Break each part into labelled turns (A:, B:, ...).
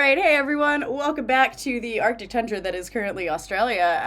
A: right, hey everyone, welcome back to the Arctic tundra that is currently Australia.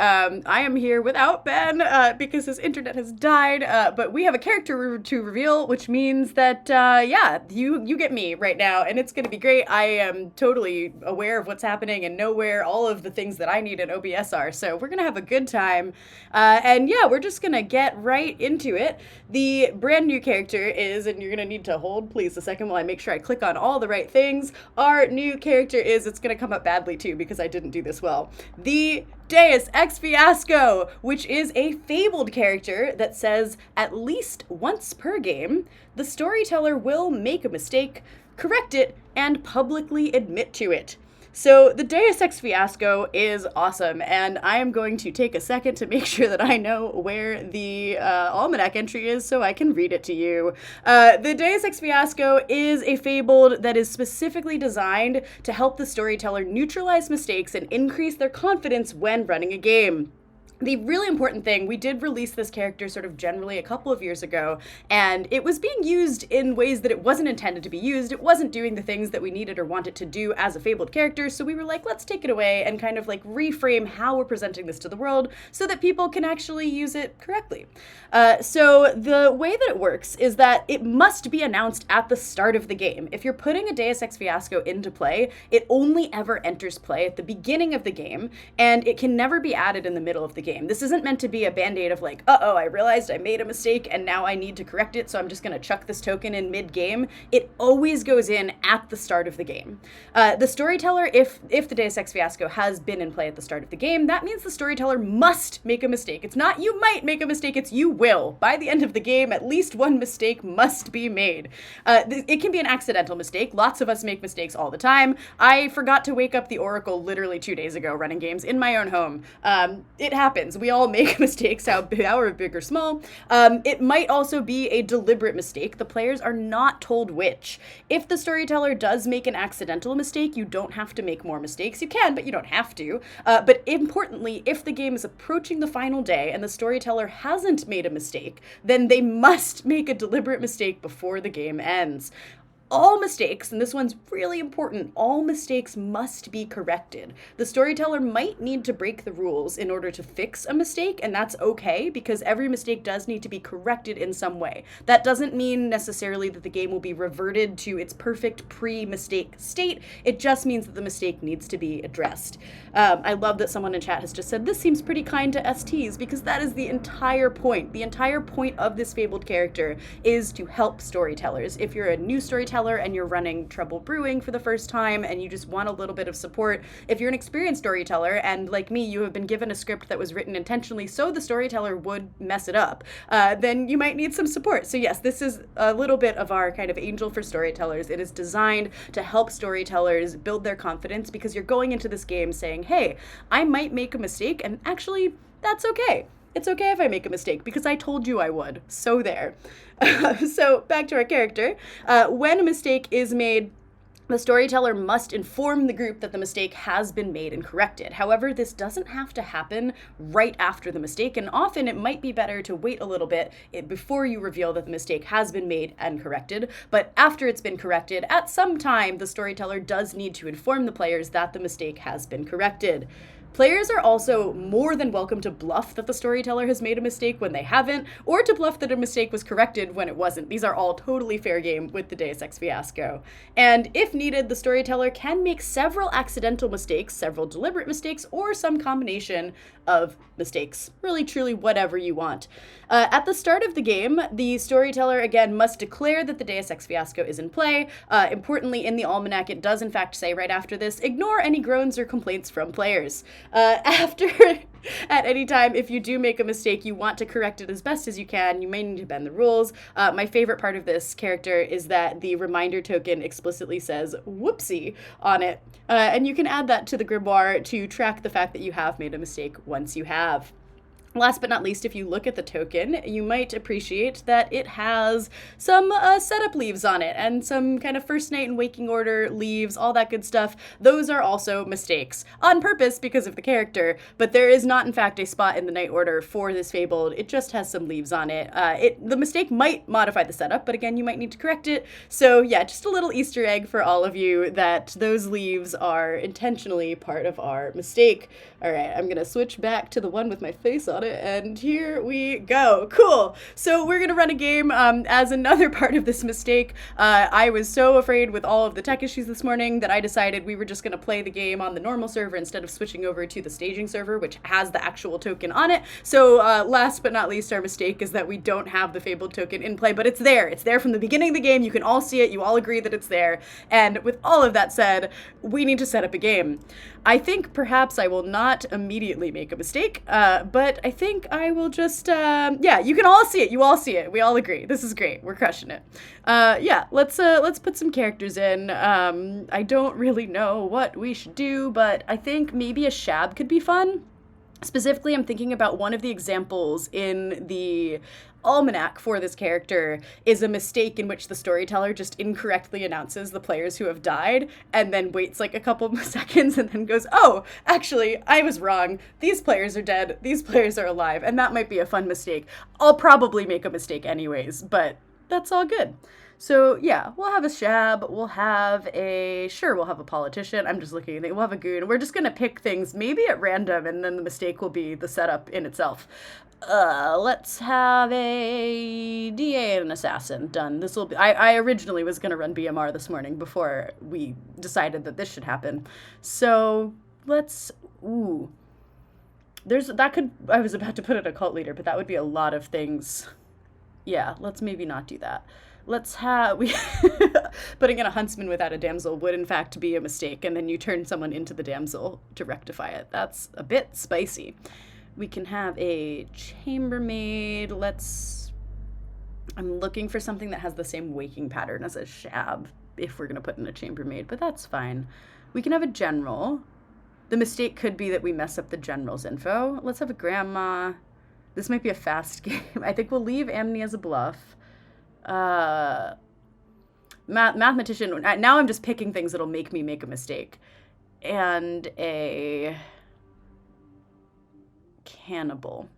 A: I am here without Ben because his internet has died, but we have a character to reveal, which means that, yeah, you get me right now, and it's going to be great. I am totally aware of what's happening and know where all of the things that I need in OBS are, so we're going to have a good time. And yeah, we're just going to get right into it. The brand new character is, and you're going to need to hold, please, a second while I make sure I click on all the right things. Our new character is, it's going to come up badly too because I didn't do this well, the Deus Ex Fiasco, which is a fabled character that says at least once per game, the storyteller will make a mistake, correct it, and publicly admit to it. So the Deus Ex Fiasco is awesome, and I am going to take a second to make sure that I know where the almanac entry is so I can read it to you. The Deus Ex Fiasco is a fabled that is specifically designed to help the storyteller neutralize mistakes and increase their confidence when running a game. The really important thing, we did release this character sort of generally a couple of years ago, and it was being used in ways that it wasn't intended to be used. It wasn't doing the things that we needed or wanted to do as a fabled character, so we were like, let's take it away and kind of like reframe how we're presenting this to the world so that people can actually use it correctly. So the way that it works is that it must be announced at the start of the game. If you're putting a Deus Ex Fiasco into play, it only ever enters play at the beginning of the game, and it can never be added in the middle of the game. This isn't meant to be a band-aid of like, uh-oh, I realized I made a mistake and now I need to correct it, so I'm just going to chuck this token in mid-game. It always goes in at the start of the game. The storyteller, if the Deus Ex Fiasco has been in play at the start of the game, that means the storyteller must make a mistake. It's not you might make a mistake, it's you will. By the end of the game, at least one mistake must be made. It can be an accidental mistake. Lots of us make mistakes all the time. I forgot to wake up the Oracle literally 2 days ago running games in my own home. It happens. We all make mistakes, however big or small. It might also be a deliberate mistake. The players are not told which. If the storyteller does make an accidental mistake, you don't have to make more mistakes. You can, but you don't have to. But importantly, if the game is approaching the final day and the storyteller hasn't made a mistake, then they must make a deliberate mistake before the game ends. All mistakes, and this one's really important, all mistakes must be corrected. The storyteller might need to break the rules in order to fix a mistake, and that's okay, because every mistake does need to be corrected in some way. That doesn't mean necessarily that the game will be reverted to its perfect pre-mistake state. It just means that the mistake needs to be addressed. I love that someone in chat has just said, this seems pretty kind to STs, because that is the entire point. The entire point of this fabled character is to help storytellers. If you're a new storyteller, and you're running Trouble Brewing for the first time and you just want a little bit of support, if you're an experienced storyteller and like me, you have been given a script that was written intentionally so the storyteller would mess it up, then you might need some support. So yes, this is a little bit of our kind of angel for storytellers. It is designed to help storytellers build their confidence because you're going into this game saying, hey, I might make a mistake and actually that's okay. It's okay if I make a mistake because I told you I would. So there. So back to our character. When a mistake is made, the storyteller must inform the group that the mistake has been made and corrected. However, this doesn't have to happen right after the mistake, and often it might be better to wait a little bit before you reveal that the mistake has been made and corrected. But after it's been corrected, at some time, the storyteller does need to inform the players that the mistake has been corrected. Players are also more than welcome to bluff that the storyteller has made a mistake when they haven't, or to bluff that a mistake was corrected when it wasn't. These are all totally fair game with the Deus Ex Fiasco. And if needed, the storyteller can make several accidental mistakes, several deliberate mistakes, or some combination of mistakes. Really, truly, whatever you want. At the start of the game, the storyteller, again, must declare that the Deus Ex Fiasco is in play. Importantly, in the almanac, it does in fact say right after this, ignore any groans or complaints from players. After, at any time, if you do make a mistake, you want to correct it as best as you can. You may need to bend the rules. My favorite part of this character is that the reminder token explicitly says whoopsie on it. And you can add that to the grimoire to track the fact that you have made a mistake once you have. Last but not least, if you look at the token, you might appreciate that it has some setup leaves on it and some kind of first night and waking order leaves, all that good stuff. Those are also mistakes on purpose because of the character, but there is not, in fact, a spot in the night order for this fabled. It just has some leaves on it. The mistake might modify the setup, but again, you might need to correct it. So yeah, just a little Easter egg for all of you that those leaves are intentionally part of our mistake. All right, I'm gonna switch back to the one with my face on it, and here we go. Cool. So we're gonna run a game as another part of this mistake. I was so afraid with all of the tech issues this morning that I decided we were just gonna play the game on the normal server instead of switching over to the staging server, which has the actual token on it. So last but not least, our mistake is that we don't have the fabled token in play, but it's there. It's there from the beginning of the game. You can all see it. You all agree that it's there. And with all of that said, we need to set up a game. I think perhaps I will not immediately make a mistake, but I think I will just, yeah, you can all see it. You all see it. We all agree. This is great. We're crushing it. Yeah, let's put some characters in. I don't really know what we should do, but I think maybe a shab could be fun. Specifically, I'm thinking about one of the examples in the almanac for this character is a mistake in which the storyteller just incorrectly announces the players who have died and then waits like a couple of seconds and then goes, oh, actually, I was wrong. These players are dead. These players are alive. And that might be a fun mistake. I'll probably make a mistake anyways, but that's all good. So yeah, we'll have a shab, we'll have a politician. I'm just looking at it. We'll have a goon. We're just gonna pick things maybe at random, and then the mistake will be the setup in itself. Let's have a DA and an assassin done. This will be, I originally was gonna run BMR this morning before we decided that this should happen. So let's, I was about to put in a cult leader, but that would be a lot of things. Yeah, let's maybe not do that. Let's have, putting in a huntsman without a damsel would in fact be a mistake, and then you turn someone into the damsel to rectify it. That's a bit spicy. We can have a chambermaid. I'm looking for something that has the same waking pattern as a shab if we're gonna put in a chambermaid, but that's fine. We can have a general. The mistake could be that we mess up the general's info. Let's have a grandma. This might be a fast game. I think we'll leave Amni as a bluff. Mathematician. Now I'm just picking things that'll make me make a mistake. And a cannibal.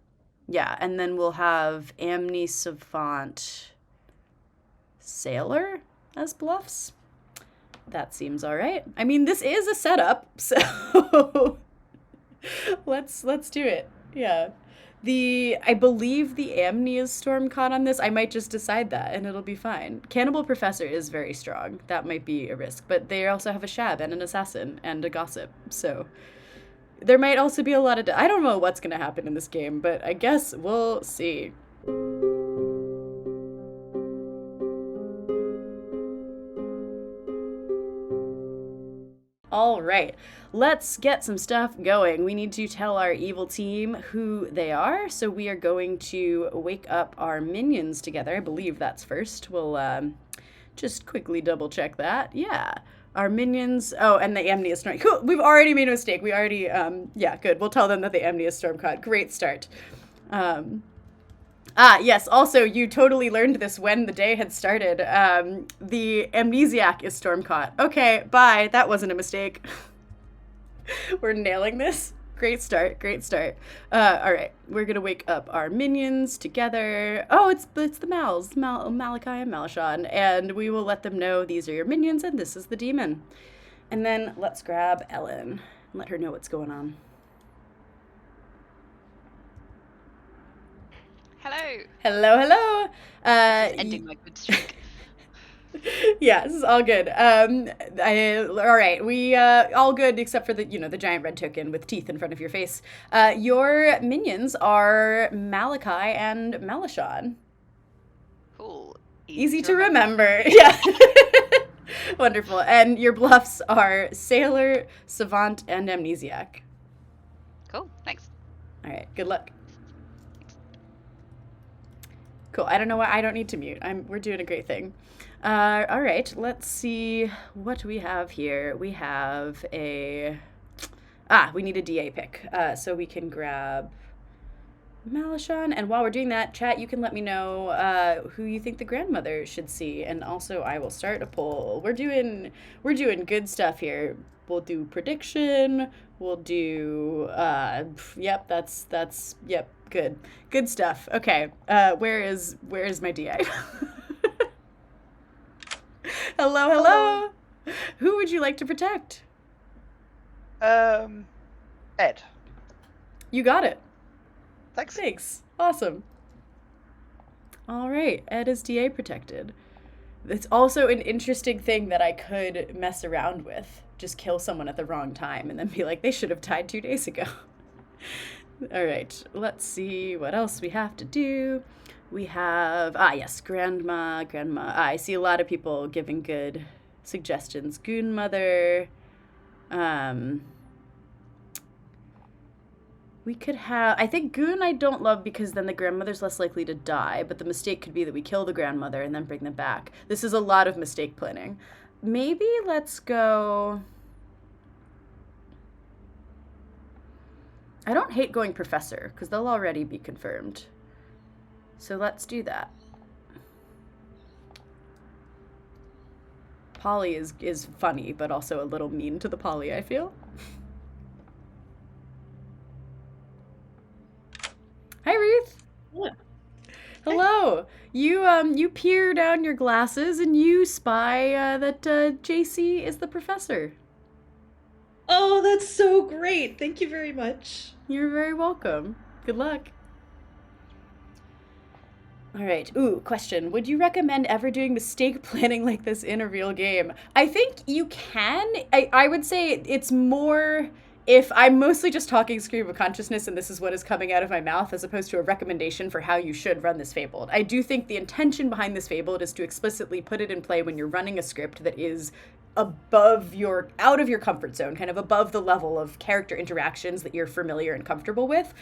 A: Yeah, and then we'll have Amni, Savant, Sailor as bluffs. That seems all right. I mean, this is a setup, so let's do it. Yeah. I believe the Amni is storm caught on this. I might just decide that and it'll be fine. Cannibal Professor is very strong. That might be a risk, but they also have a shab and an assassin and a gossip. So there might also be a lot of, I don't know what's going to happen in this game, but I guess we'll see. All right, let's get some stuff going. We need to tell our evil team who they are, so we are going to wake up our minions together. I believe that's first. We'll just quickly double check that. Yeah, our minions. Oh, and the Amni is storm. Cool, we've already made a mistake. We already, yeah, good. We'll tell them that the Amni is storm caught. Great start. Yes, also, you totally learned this when the day had started. The amnesiac is storm caught. Okay, bye. That wasn't a mistake. We're nailing this. Great start, great start. All right, we're gonna wake up our minions together. Oh, it's the Mals, Malachi and Malashon, and we will let them know these are your minions and this is the demon. And then let's grab Ellen and let her know what's going on.
B: Hello.
A: Hello, hello.
B: Ending my good streak.
A: Yeah, this is all good. All right, we all good except for the the giant red token with teeth in front of your face. Your minions are Malachi and Malashon.
B: Cool.
A: Easy to remember. Yeah. Wonderful. And your bluffs are Sailor, Savant, and Amnesiac.
B: Cool. Thanks.
A: All right. Good luck. Cool. I don't know why I don't need to mute. We're doing a great thing. All right. Let's see what we have here. We have we need a DA pick. So we can grab Malishon. And while we're doing that, chat, you can let me know who you think the grandmother should see, and also I will start a poll. We're doing good stuff here. We'll do prediction. We'll do yep, that's yep, good stuff. Okay, where is my DA? Hello, hello. Who would you like to protect?
C: Ed.
A: You got it.
C: Thanks.
A: Awesome. All right, Ed is DA protected. It's also an interesting thing that I could mess around with. Just kill someone at the wrong time and then be like, they should have died 2 days ago. All right, let's see what else we have to do. We have, yes, Grandma. I see a lot of people giving good suggestions. Goon Mother. We could have, I think Goon I don't love because then the grandmother's less likely to die, but the mistake could be that we kill the grandmother and then bring them back. This is a lot of mistake planning. Maybe let's go... I don't hate going Professor, because they'll already be confirmed. So let's do that. Polly is funny, but also a little mean to the Polly, I feel. Hi, Ruth.
D: Yeah.
A: Hello. You peer down your glasses and you spy that JC is the professor.
D: Oh, that's so great. Thank you very much.
A: You're very welcome. Good luck. All right. Ooh, question. Would you recommend ever doing mistake planning like this in a real game? I think you can. I would say it's more... if I'm mostly just talking stream of consciousness and this is what is coming out of my mouth as opposed to a recommendation for how you should run this Fabled. I do think the intention behind this Fabled is to explicitly put it in play when you're running a script that is out of your comfort zone, kind of above the level of character interactions that you're familiar and comfortable with,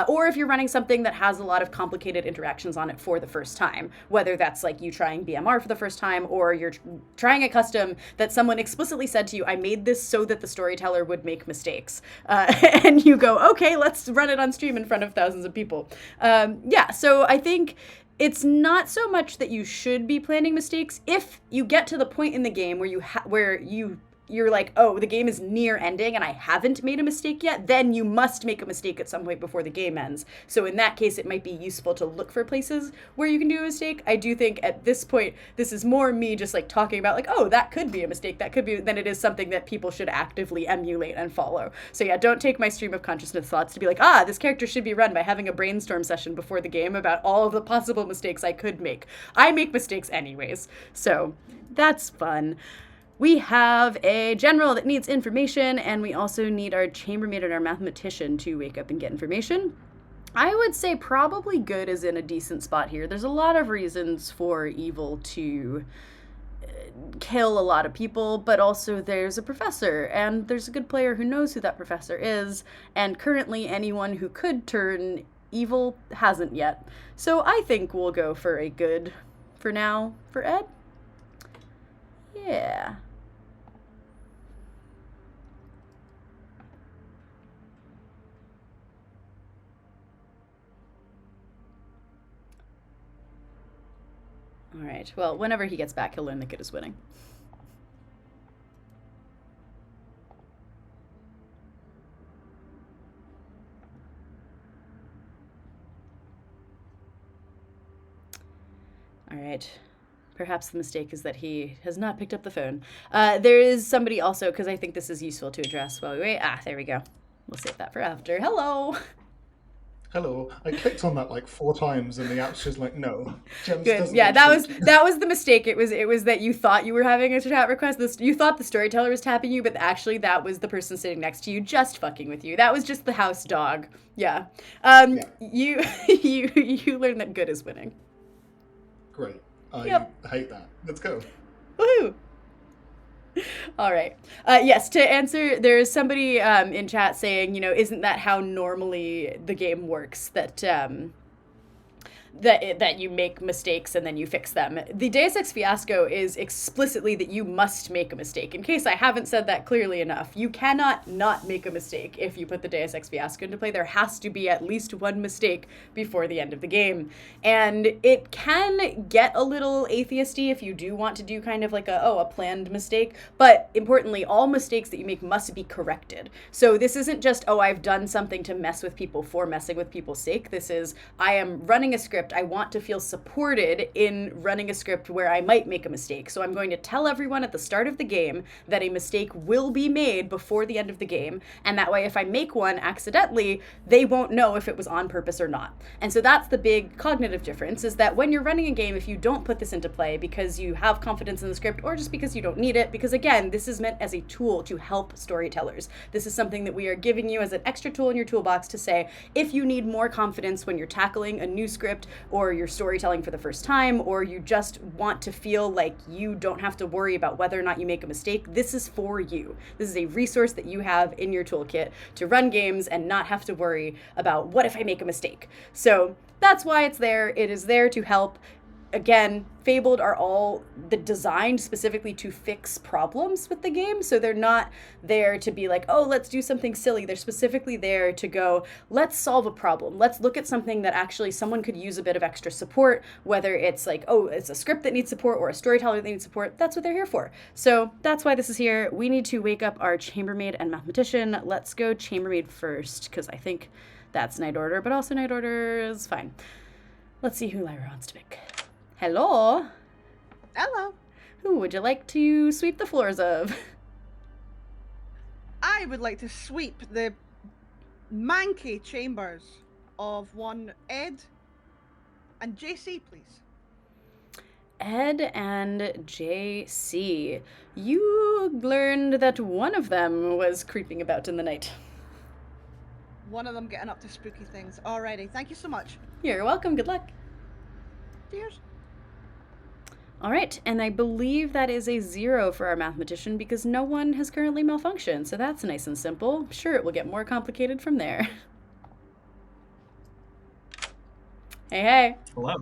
A: or if you're running something that has a lot of complicated interactions on it for the first time, whether that's like you trying BMR for the first time or you're trying a custom that someone explicitly said to you, I made this so that the storyteller would make mistakes, and you go, okay, let's run it on stream in front of thousands of people. Yeah, so I think it's not so much that you should be planning mistakes. If you get to the point in the game where you're like, oh, the game is near ending and I haven't made a mistake yet, then you must make a mistake at some point before the game ends. So in that case, it might be useful to look for places where you can do a mistake. I do think at this point, this is more me just like talking about like, oh, that could be a mistake, than it is something that people should actively emulate and follow. So yeah, don't take my stream of consciousness thoughts to be like, this character should be run by having a brainstorm session before the game about all of the possible mistakes I could make. I make mistakes anyways, so that's fun. We have a general that needs information, and we also need our chambermaid and our mathematician to wake up and get information. I would say probably good is in a decent spot here. There's a lot of reasons for evil to kill a lot of people, but also there's a professor, and there's a good player who knows who that professor is, and currently anyone who could turn evil hasn't yet. So I think we'll go for a good for now for Ed. Yeah. All right. Well, whenever he gets back, he'll learn that good is winning. All right. Perhaps the mistake is that he has not picked up the phone. There is somebody also, because I think this is useful to address while we wait. There we go. We'll save that for after. Hello.
E: Hello. I clicked on that like 4 times and the app's just like, no. Gems
A: Good. Yeah, that was the mistake. It was that you thought you were having a chat request. You thought the storyteller was tapping you, but actually that was the person sitting next to you just fucking with you. That was just the house dog. Yeah.
E: Yeah.
A: You learned that good is winning.
E: Great. I
A: Yep.
E: hate that. Let's go.
A: Woohoo! All right. Yes, to answer, there's somebody in chat saying, isn't that how normally the game works? That that you make mistakes and then you fix them. The Deus Ex Fiasco is explicitly that you must make a mistake. In case I haven't said that clearly enough, you cannot not make a mistake if you put the Deus Ex Fiasco into play. There has to be at least one mistake before the end of the game. And it can get a little atheisty if you do want to do kind of like a planned mistake. But importantly, all mistakes that you make must be corrected. So this isn't just, I've done something to mess with people for messing with people's sake. This is, I am running a script. I want to feel supported in running a script where I might make a mistake. So I'm going to tell everyone at the start of the game that a mistake will be made before the end of the game. And that way, if I make one accidentally, they won't know if it was on purpose or not. And so that's the big cognitive difference, is that when you're running a game, if you don't put this into play because you have confidence in the script or just because you don't need it, because again, this is meant as a tool to help storytellers. This is something that we are giving you as an extra tool in your toolbox to say, if you need more confidence when you're tackling a new script, or you're storytelling for the first time, or you just want to feel like you don't have to worry about whether or not you make a mistake, this is for you. This is a resource that you have in your toolkit to run games and not have to worry about what if I make a mistake. So that's why it's there. It is there to help. Again, Fabled are all designed specifically to fix problems with the game. So they're not there to be like, let's do something silly. They're specifically there to go, let's solve a problem. Let's look at something that actually someone could use a bit of extra support, whether it's like, it's a script that needs support or a storyteller that needs support. That's what they're here for. So that's why this is here. We need to wake up our chambermaid and mathematician. Let's go chambermaid first, because I think that's Night Order, but also Night Order is fine. Let's see who Lyra wants to pick. Hello.
F: Hello.
A: Who would you like to sweep the floors of?
F: I would like to sweep the manky chambers of one Ed and JC, please.
A: Ed and JC. You learned that one of them was creeping about in the night.
F: One of them getting up to spooky things. Alrighty, thank you so much.
A: You're welcome. Good luck.
F: Cheers.
A: All right, and I believe that is a 0 for our mathematician because no one has currently malfunctioned, so that's nice and simple. Sure, it will get more complicated from there. Hey.
G: Hello.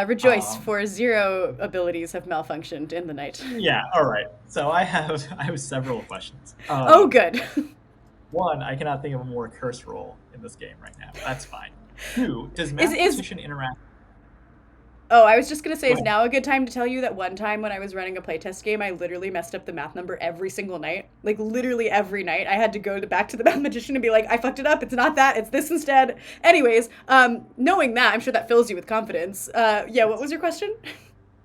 A: Rejoice, for 0 abilities have malfunctioned in the night.
G: Yeah, all right. So I have several questions.
A: Good.
G: 1, I cannot think of a more cursed role in this game right now. That's fine. 2, does mathematician interact?
A: I was just going to say, is now a good time to tell you that one time when I was running a playtest game, I literally messed up the math number every single night. Like, literally every night. I had to go back to the mathematician and be like, I fucked it up. It's not that. It's this instead. Anyways, knowing that, I'm sure that fills you with confidence. Yeah, what was your question?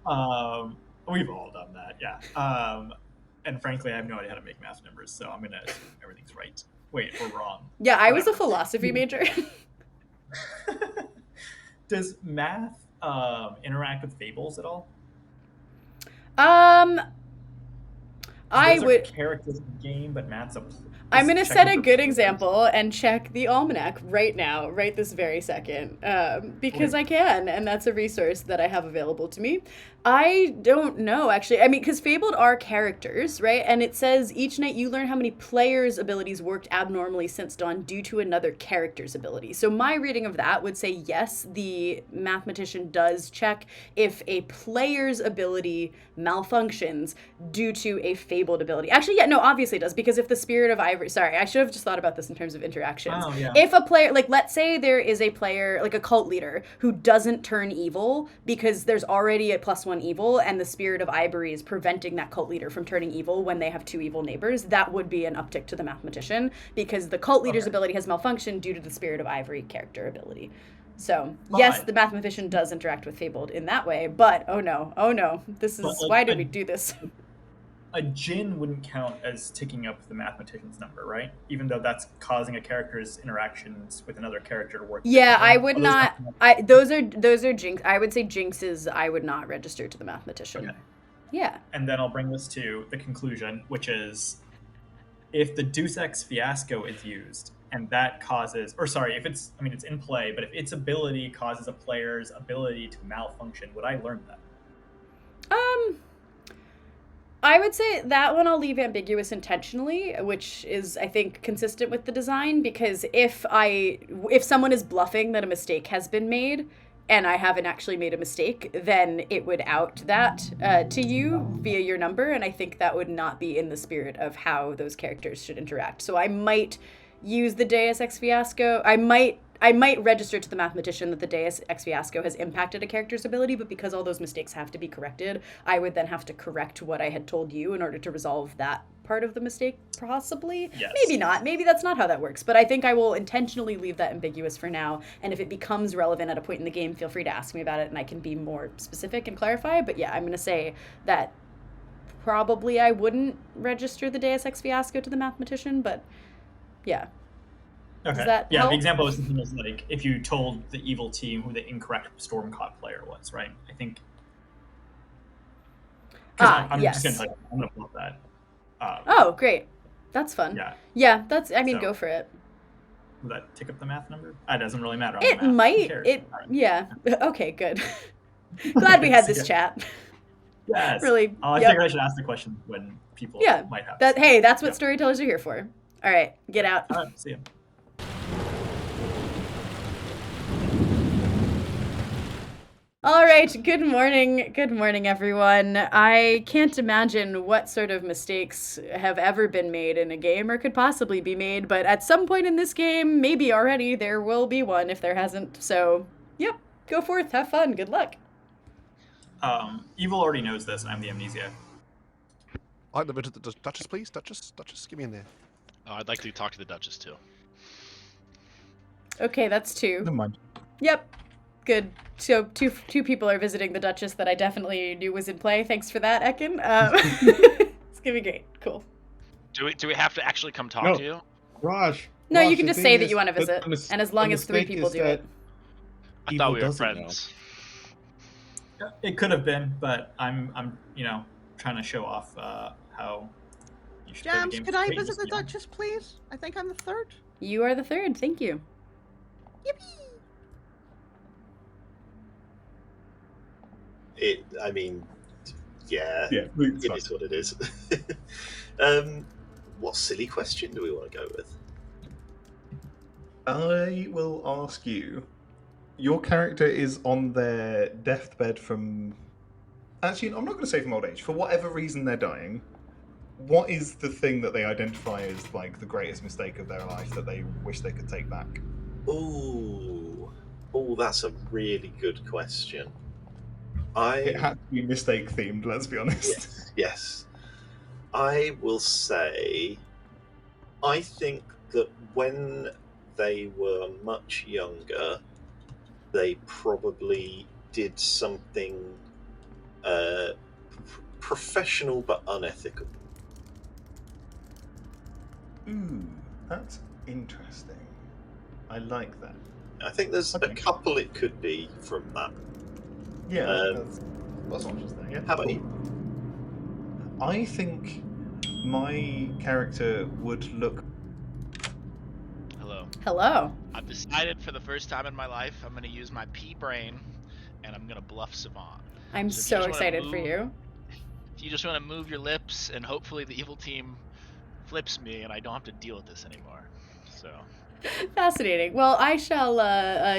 G: We've all done that, yeah. And frankly, I have no idea how to make math numbers, so I'm going to assume everything's right. Wait, or wrong.
A: Yeah, I was a philosophy major.
G: Does math interact with fables at all?
A: I would.
G: Characters in the game, but math's a.
A: I'm going to set a good example and check the almanac right now, right this very second, because I can, and that's a resource that I have available to me. I don't know, actually. I mean, because Fabled are characters, right? And it says each night you learn how many players' abilities worked abnormally since dawn due to another character's ability. So my reading of that would say, yes, the mathematician does check if a player's ability malfunctions due to a Fabled ability. Actually, yeah, no, obviously it does, because if the Spirit of Ivory... Sorry, I should have just thought about this in terms of interactions.
G: Oh, yeah.
A: If a player... Like, let's say there is a player, like a cult leader, who doesn't turn evil because there's already a +1 evil, and the Spirit of Ivory is preventing that cult leader from turning evil when they have 2 evil neighbors, that would be an uptick to the mathematician, because the cult leader's ability has malfunctioned due to the Spirit of Ivory character ability. So, yes, the mathematician does interact with Fabled in that way, but oh no, this is, why did we do this?
G: A djinn wouldn't count as ticking up the mathematician's number, right? Even though that's causing a character's interactions with another character to work.
A: Yeah, I would not. Those are jinx. I would say jinxes. I would not register to the mathematician.
G: Okay.
A: Yeah.
G: And then I'll bring this to the conclusion, which is, if the Deus Ex Fiasco is used, and that causes, or sorry, if it's, I mean, it's in play, but if its ability causes a player's ability to malfunction, would I learn that?
A: I would say that one I'll leave ambiguous intentionally, which is, I think, consistent with the design, because if someone is bluffing that a mistake has been made, and I haven't actually made a mistake, then it would out that to you via your number, and I think that would not be in the spirit of how those characters should interact. So I might use the Deus Ex Fiasco. I might register to the mathematician that the Deus Ex Fiasco has impacted a character's ability, but because all those mistakes have to be corrected, I would then have to correct what I had told you in order to resolve that part of the mistake, possibly.
G: Yes.
A: Maybe not. Maybe that's not how that works, but I think I will intentionally leave that ambiguous for now, and if it becomes relevant at a point in the game, feel free to ask me about it, and I can be more specific and clarify. But yeah, I'm going to say that probably I wouldn't register the Deus Ex Fiasco to the mathematician, but yeah.
G: Okay.
A: Does that
G: yeah,
A: help?
G: the example I was thinking was like if you told the evil team who the incorrect Stormcaught player was, right? I think. I'm
A: yes.
G: just gonna tell you, I'm gonna pull up that.
A: Oh, great. That's fun.
G: Yeah.
A: Yeah, that's, I mean,
G: So-
A: go for it.
G: Will that tick up the math number? It doesn't really matter. On
A: It
G: the math. Who
A: might.
G: cares?
A: It,
G: All right.
A: yeah. Okay, good. Glad we had this
G: Yeah.
A: chat.
G: Yes.
A: Really.
G: I
A: yep.
G: figured I should ask the question when people
A: Yeah,
G: might have.
A: That, hey, that's what
G: Yeah.
A: storytellers are here for. All right, get out.
G: All right. See ya.
A: All right, good morning, everyone. I can't imagine what sort of mistakes have ever been made in a game or could possibly be made, but at some point in this game, maybe already, there will be one if there hasn't. So, yep, go forth, have fun, good luck.
G: Evil already knows this, and I'm the amnesia.
H: I'd like to visit the Duchess, please. Duchess, get me in there.
I: Oh, I'd like to talk to the Duchess too.
A: Okay, that's 2.
E: Never mind.
A: Yep, good. So two people are visiting the Duchess that I definitely knew was in play. Thanks for that, Ekin. It's gonna be great. Cool.
I: Do we have to actually come talk
E: No.
I: to you?
E: Raj.
A: No,
E: Raj,
A: you can
E: the
A: just
E: thing
A: say that
E: is,
A: you want to
E: the-
A: visit,
E: the mis-
A: and as long
E: the
A: as 3
E: mistake
A: people
E: is
A: do it.
I: I
E: Evil
I: thought we were
E: doesn't know.
I: friends.
G: It could have been, but I'm trying to show off how you should play the
F: Jams,
G: game.
F: could I
G: Wait,
F: visit
G: just,
F: the Duchess, please? I think I'm the third.
A: You are the 3rd. Thank you.
J: I mean, yeah,
E: Yeah, it's
J: it
E: fine.
J: is what it is. What silly question do we want to go with?
E: I will ask you. Your character is on their deathbed from. Actually, I'm not going to say from old age. For whatever reason they're dying, what is the thing that they identify as like the greatest mistake of their life that they wish they could take back?
J: Oh, that's a really good question.
E: It had to be mistake themed. Let's be honest.
J: Yes. I will say, I think that when they were much younger, they probably did something professional but unethical.
E: Ooh, that's interesting. I like that.
J: I think there's
E: Okay.
J: a couple it could be from that.
E: Yeah,
J: Um,
E: that's interesting. Yeah.
J: How about you?
E: I think my character would look.
I: Hello.
A: Hello.
I: I've decided for the first time in my life I'm going to use my pea brain, and I'm going to bluff Savant.
A: I'm
I: So if you
A: so
I: just wanna
A: excited for
I: move-
A: you.
I: If you just want to move your lips, and hopefully the evil team flips me, and I don't have to deal with this anymore. So.
A: Fascinating. Well, I shall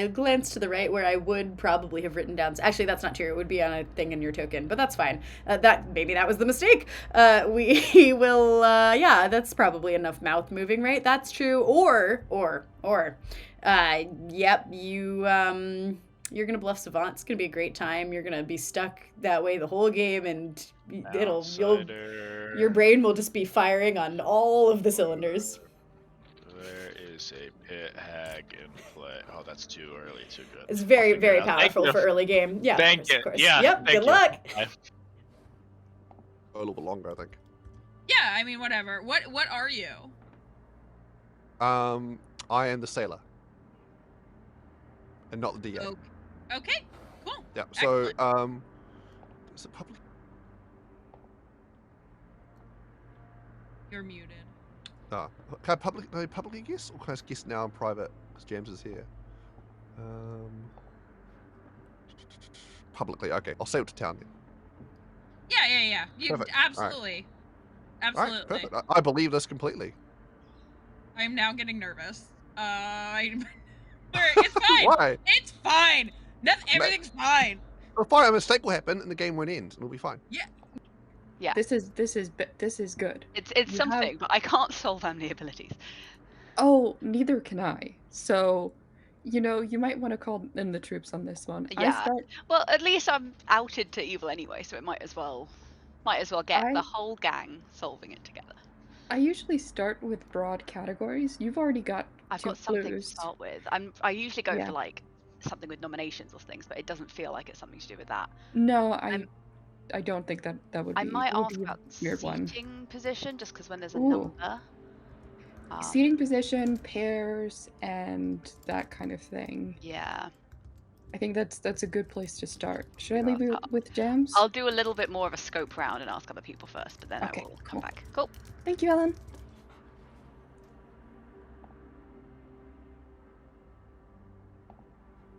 A: glance to the right where I would probably have written down. Actually, that's not true. It would be on a thing in your token, but that's fine. Maybe that was the mistake. We will. Yeah, that's probably enough mouth moving, right? That's true. Yep. You're gonna bluff Savant. It's gonna be a great time. You're gonna be stuck that way the whole game, and your brain will just be firing on all of the cylinders.
I: There is a pit hag in play. Oh, that's too early, too good.
A: It's very,
I: I'll figure
A: very
I: it out. Thank
A: powerful
I: you.
A: for early game. Yeah,
I: Thank
A: of
I: you.
A: course.
I: Yeah,
A: Yep.
I: thank
A: Good
I: you.
A: luck.
H: A little bit longer, I think.
K: Yeah, I mean, whatever. What are you?
H: I am the sailor, and not the DA.
K: Oh, okay, cool.
H: Yeah. So,
K: Excellent.
H: is it public?
K: You're muted.
H: No. Can I publicly guess, or can I guess now in private? Because James is here. Publicly, okay. I'll sail to town then.
K: Yeah. You
H: Perfect.
K: absolutely,
H: All right,
K: absolutely.
H: perfect. I believe this completely.
K: I'm now getting nervous. It's fine.
H: Why?
K: It's fine. Everything's fine.
H: Well, fine, a mistake will happen and the game won't end. It'll be fine.
B: Yeah.
A: This is good.
B: It's
A: You
B: something,
A: have-
B: but I can't solve family abilities.
A: Oh, neither can I. So, you might want to call in the troops on this one.
B: Yeah. Well, at least I'm outed to evil anyway, so it might as well get the whole gang solving it together.
A: I usually start with broad categories. You've already got
B: I've
A: two
B: got something
A: clues.
B: to start with. I usually go
A: Yeah.
B: for like something with nominations or things, but it doesn't feel like it's something to do with that.
A: No, I don't think that would be.
B: I might
A: would
B: ask
A: be a
B: about
A: weird one.
B: seating position, just because when there's a
A: Ooh.
B: number.
A: Seating position, pairs, and that kind of thing.
B: Yeah.
A: I think that's a good place to start. Should I leave you with Jams?
B: I'll do a little bit more of a scope round and ask other people first, but then I will come back. Cool.
A: Thank you, Ellen.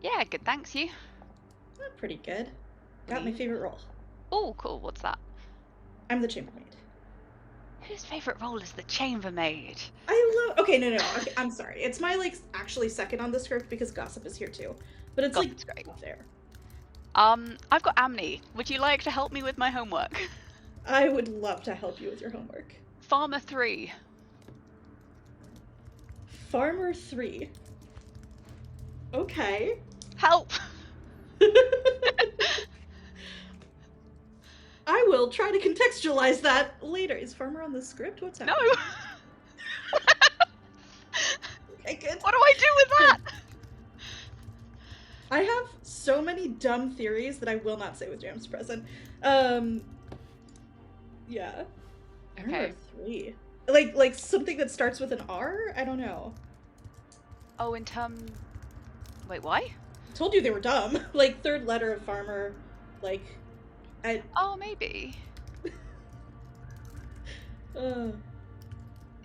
B: Yeah, good. Thanks, you.
D: Pretty good. Got my favorite role.
B: Oh, cool. What's that?
D: I'm the chambermaid.
B: Whose favorite role is the chambermaid?
D: Okay, no. Okay, I'm sorry. It's my actually second on the script because Gossip is here too, but it's
B: great
D: up there.
B: I've got Amni. Would you like to help me with my homework?
D: I would love to help you with your homework.
B: Farmer 3.
D: Farmer 3. Okay.
B: Help!
D: I will try to contextualize that later. Is Farmer on the script? What's happening?
B: No!
D: Okay, good.
B: What do I do with that?
D: I have so many dumb theories that I will not say with Jams present. Yeah.
B: Okay.
D: Farmer 3. Like something that starts with an R? I don't know.
B: Oh, wait, why?
D: I told you they were dumb. Like, third letter of farmer, like,
B: Oh, maybe.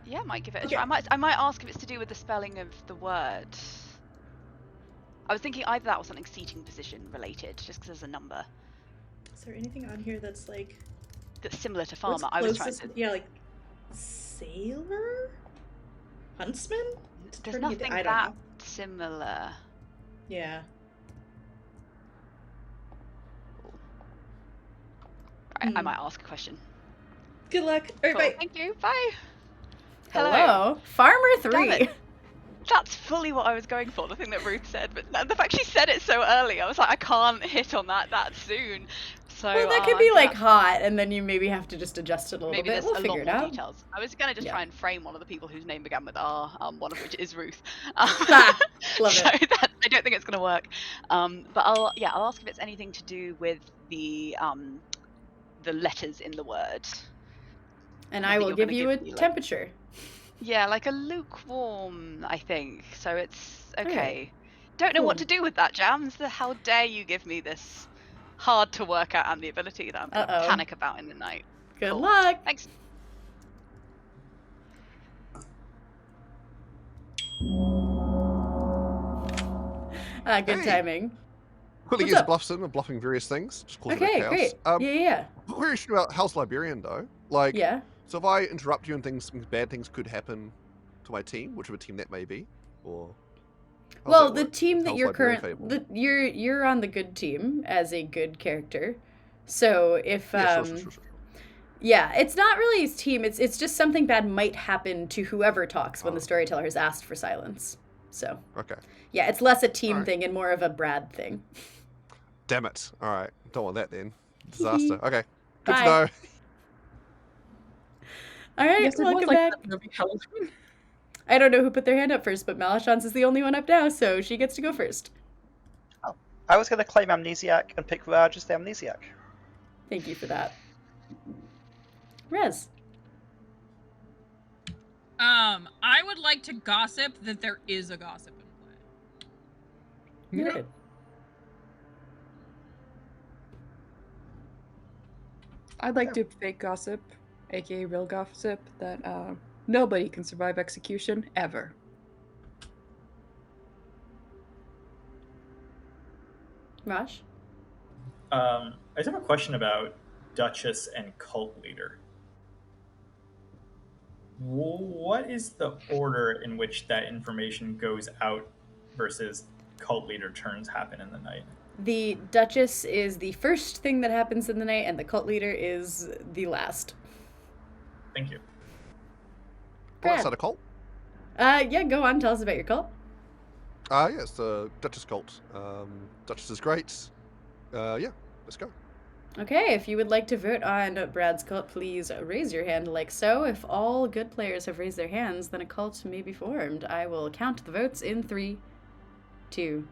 B: Yeah, I might give it a try. I might ask if it's to do with the spelling of the word. I was thinking either that or something seating position related, just because there's a number.
D: Is there anything on here that's
B: similar to farmer?
D: What's
B: I was trying
D: closest-
B: to.
D: Yeah, like sailor, huntsman.
B: There's nothing
D: I don't
B: that
D: know.
B: similar.
D: Yeah.
B: Right, I might ask a question.
D: Good luck. All right,
B: Cool.
D: bye.
B: Thank you. Bye.
A: Hello. Farmer 3.
B: Damn it. That's fully what I was going for, the thing that Ruth said, but the fact she said it so early, I was like, I can't hit on that soon. So
A: Well, that could be like hot, and then you maybe have to just adjust it a little
B: maybe
A: bit.
B: there's
A: We'll
B: a
A: figure
B: lot
A: it
B: more
A: out.
B: details. I was gonna just try and frame one of the people whose name began with R, one of which is Ruth.
A: Love
B: so
A: it.
B: that, I don't think it's gonna work. But I'll ask if it's anything to do with the letters in the word.
A: And I will
B: you're
A: give
B: gonna
A: you a
B: give me, like-
A: temperature.
B: Yeah, like a lukewarm, I think. So it's okay.
A: Alright.
B: Don't know what
A: Cool.
B: to do with that, Jams. How dare you give me this hard to work out and the ability that I'm gonna
A: Uh-oh.
B: panic about in the night.
A: Good
B: Cool.
A: luck.
B: Thanks.
A: Good
H: Hey.
A: timing.
H: Quickly
A: What's
H: use
A: up?
H: bluffs in and bluffing various things. Just cause
A: Okay,
H: chaos.
A: great. Yeah.
H: We're interested about Hell's Liberian though. Like,
A: Yeah.
H: so if I interrupt you and bad things could happen to my team, whichever team that may be, or. how's
A: Well,
H: that
A: the
H: work?
A: team that
H: Hell's
A: you're
H: Liberian Fable.
A: you're on the good team as a good character. So if
H: Yeah, sure.
A: yeah, it's not really his team. It's just something bad might happen to whoever talks when the
H: Oh.
A: storyteller has asked for silence. So
H: Okay.
A: yeah, it's less a team
H: Alright.
A: thing and more of a Brad thing.
H: Damn it. All right. Don't want that then. Disaster. Okay. Good
A: Bye.
H: to know.
A: All right,
D: Yes, it was
A: welcome
D: like
A: back.
D: that movie Halloween.
A: I don't know who put their hand up first, but Malachance is the only one up now, so she gets to go first.
C: I was going to claim Amnesiac and pick Raj as the Amnesiac.
A: Thank you for that. Rez.
K: I would like to gossip that there is a gossip in play.
A: Good. I'd like to fake gossip, aka real gossip, that nobody can survive execution ever. Raj?
G: I just have a question about Duchess and Cult Leader. What is the order in which that information goes out versus Cult Leader turns happen in the night?
A: The Duchess is the first thing that happens in the night, and the cult leader is the last.
G: Thank you.
H: Well, that's not a cult.
A: Yeah, go on. Tell us about your cult.
H: Yes, the Duchess cult. Duchess is great. Yeah, let's go.
A: Okay, if you would like to vote on Brad's cult, please raise your hand like so. If all good players have raised their hands, then a cult may be formed. I will count the votes in 3, 2,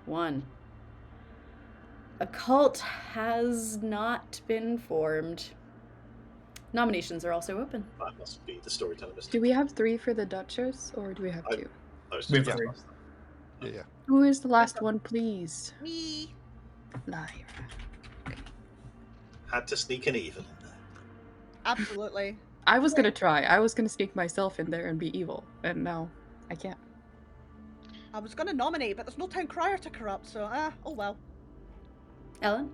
A: 1. A cult has not been formed. Nominations are also open.
J: That must be the Storyteller mistake.
L: Do we have 3 for the Duchess, or do we have 2?
G: We have 3.
H: Yeah.
L: Who is the last one, please?
F: Me.
L: Lyra.
J: Had to sneak an evil in there.
F: Absolutely.
L: I was gonna try. I was gonna sneak myself in there and be evil, and now I can't.
F: I was gonna nominate, but there's no town crier to corrupt, so oh well.
A: Ellen?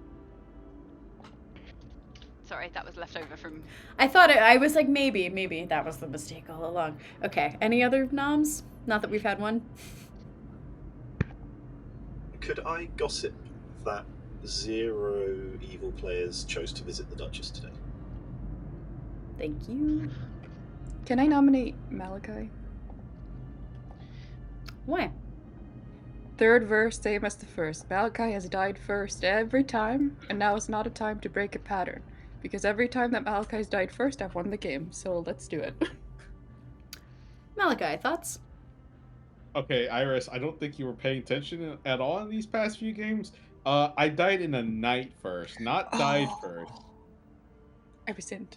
B: Sorry, that was left over from.
A: I thought I was like, maybe that was the mistake all along. Okay, any other noms? Not that we've had one.
J: Could I gossip that 0 evil players chose to visit the Duchess today?
A: Thank you.
L: Can I nominate Malachi?
A: Why?
L: 3rd verse, same as the first. Malachi has died first every time, and now is not a time to break a pattern. Because every time that Malachi's died first, I've won the game, so let's do it.
A: Malachi, thoughts?
M: Okay, Iris, I don't think you were paying attention at all in these past few games. I died in a night first, not died first.
L: I resent.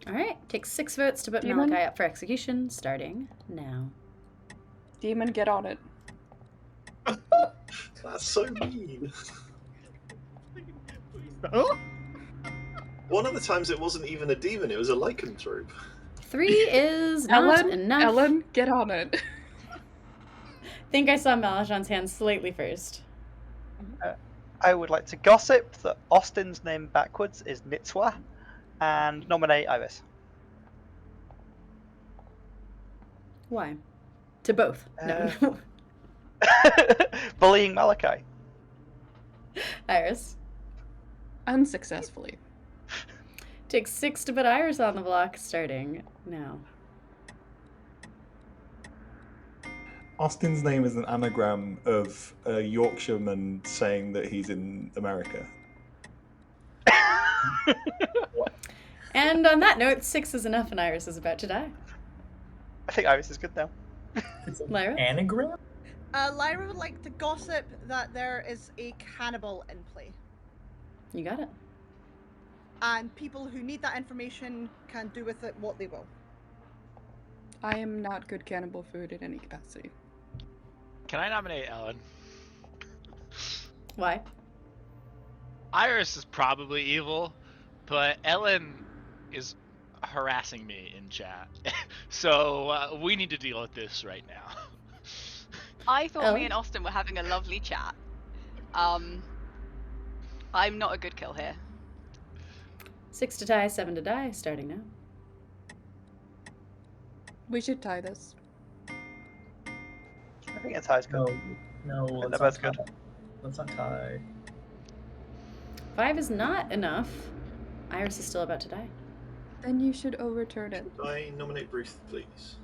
A: Alright, takes 6 votes to put
L: Demon?
A: Malachi up for execution, starting now.
L: Demon, get on it.
J: That's so mean.
M: Oh?
J: One of the times it wasn't even a demon, it was a lycanthrope.
A: 3 is not enough.
L: Ellen, get on it.
A: Think I saw Malajan's hand slightly first.
C: I would like to gossip that Austin's name backwards is Nitswa, and nominate Iris.
A: Why? To both. No.
C: Bullying Malachi.
A: Iris.
L: Unsuccessfully.
A: Takes 6 to put Iris on the block, starting now.
E: Austin's name is an anagram of a Yorkshireman saying that he's in America.
A: And on that note, 6 is enough and Iris is about to die.
C: I think Iris is good now.
A: Lyra?
G: Anagram?
F: Lyra would like to gossip that there is a cannibal in play.
A: You got it.
F: And people who need that information can do with it what they will.
L: I am not good cannibal food in any capacity.
I: Can I nominate Ellen?
A: Why?
I: Iris is probably evil, but Ellen is harassing me in chat. So we need to deal with this right now.
B: I thought me and Austin were having a lovely chat. I'm not a good kill here.
A: 6 to tie, 7 to die, starting now.
L: We should tie this.
C: I think a tie's good.
G: No,
C: they're both good.
G: Let's not tie.
A: 5 is not enough. Iris is still about to die.
L: Then you should overturn it.
J: Could I nominate Ruth, please?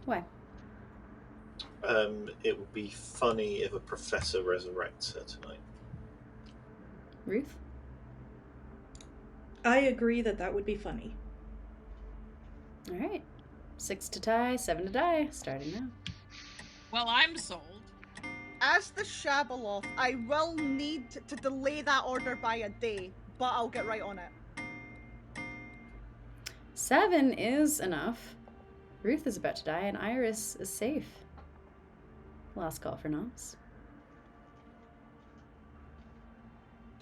A: Why?
J: It would be funny if a professor resurrects her tonight.
A: Ruth?
D: I agree that would be funny.
A: Alright. 6 to tie, 7 to die, starting now.
K: Well, I'm sold.
F: As the Shabaloth, I will need to delay that order by a day, but I'll get right on it.
A: 7 is enough. Ruth is about to die and Iris is safe. Last call for noms.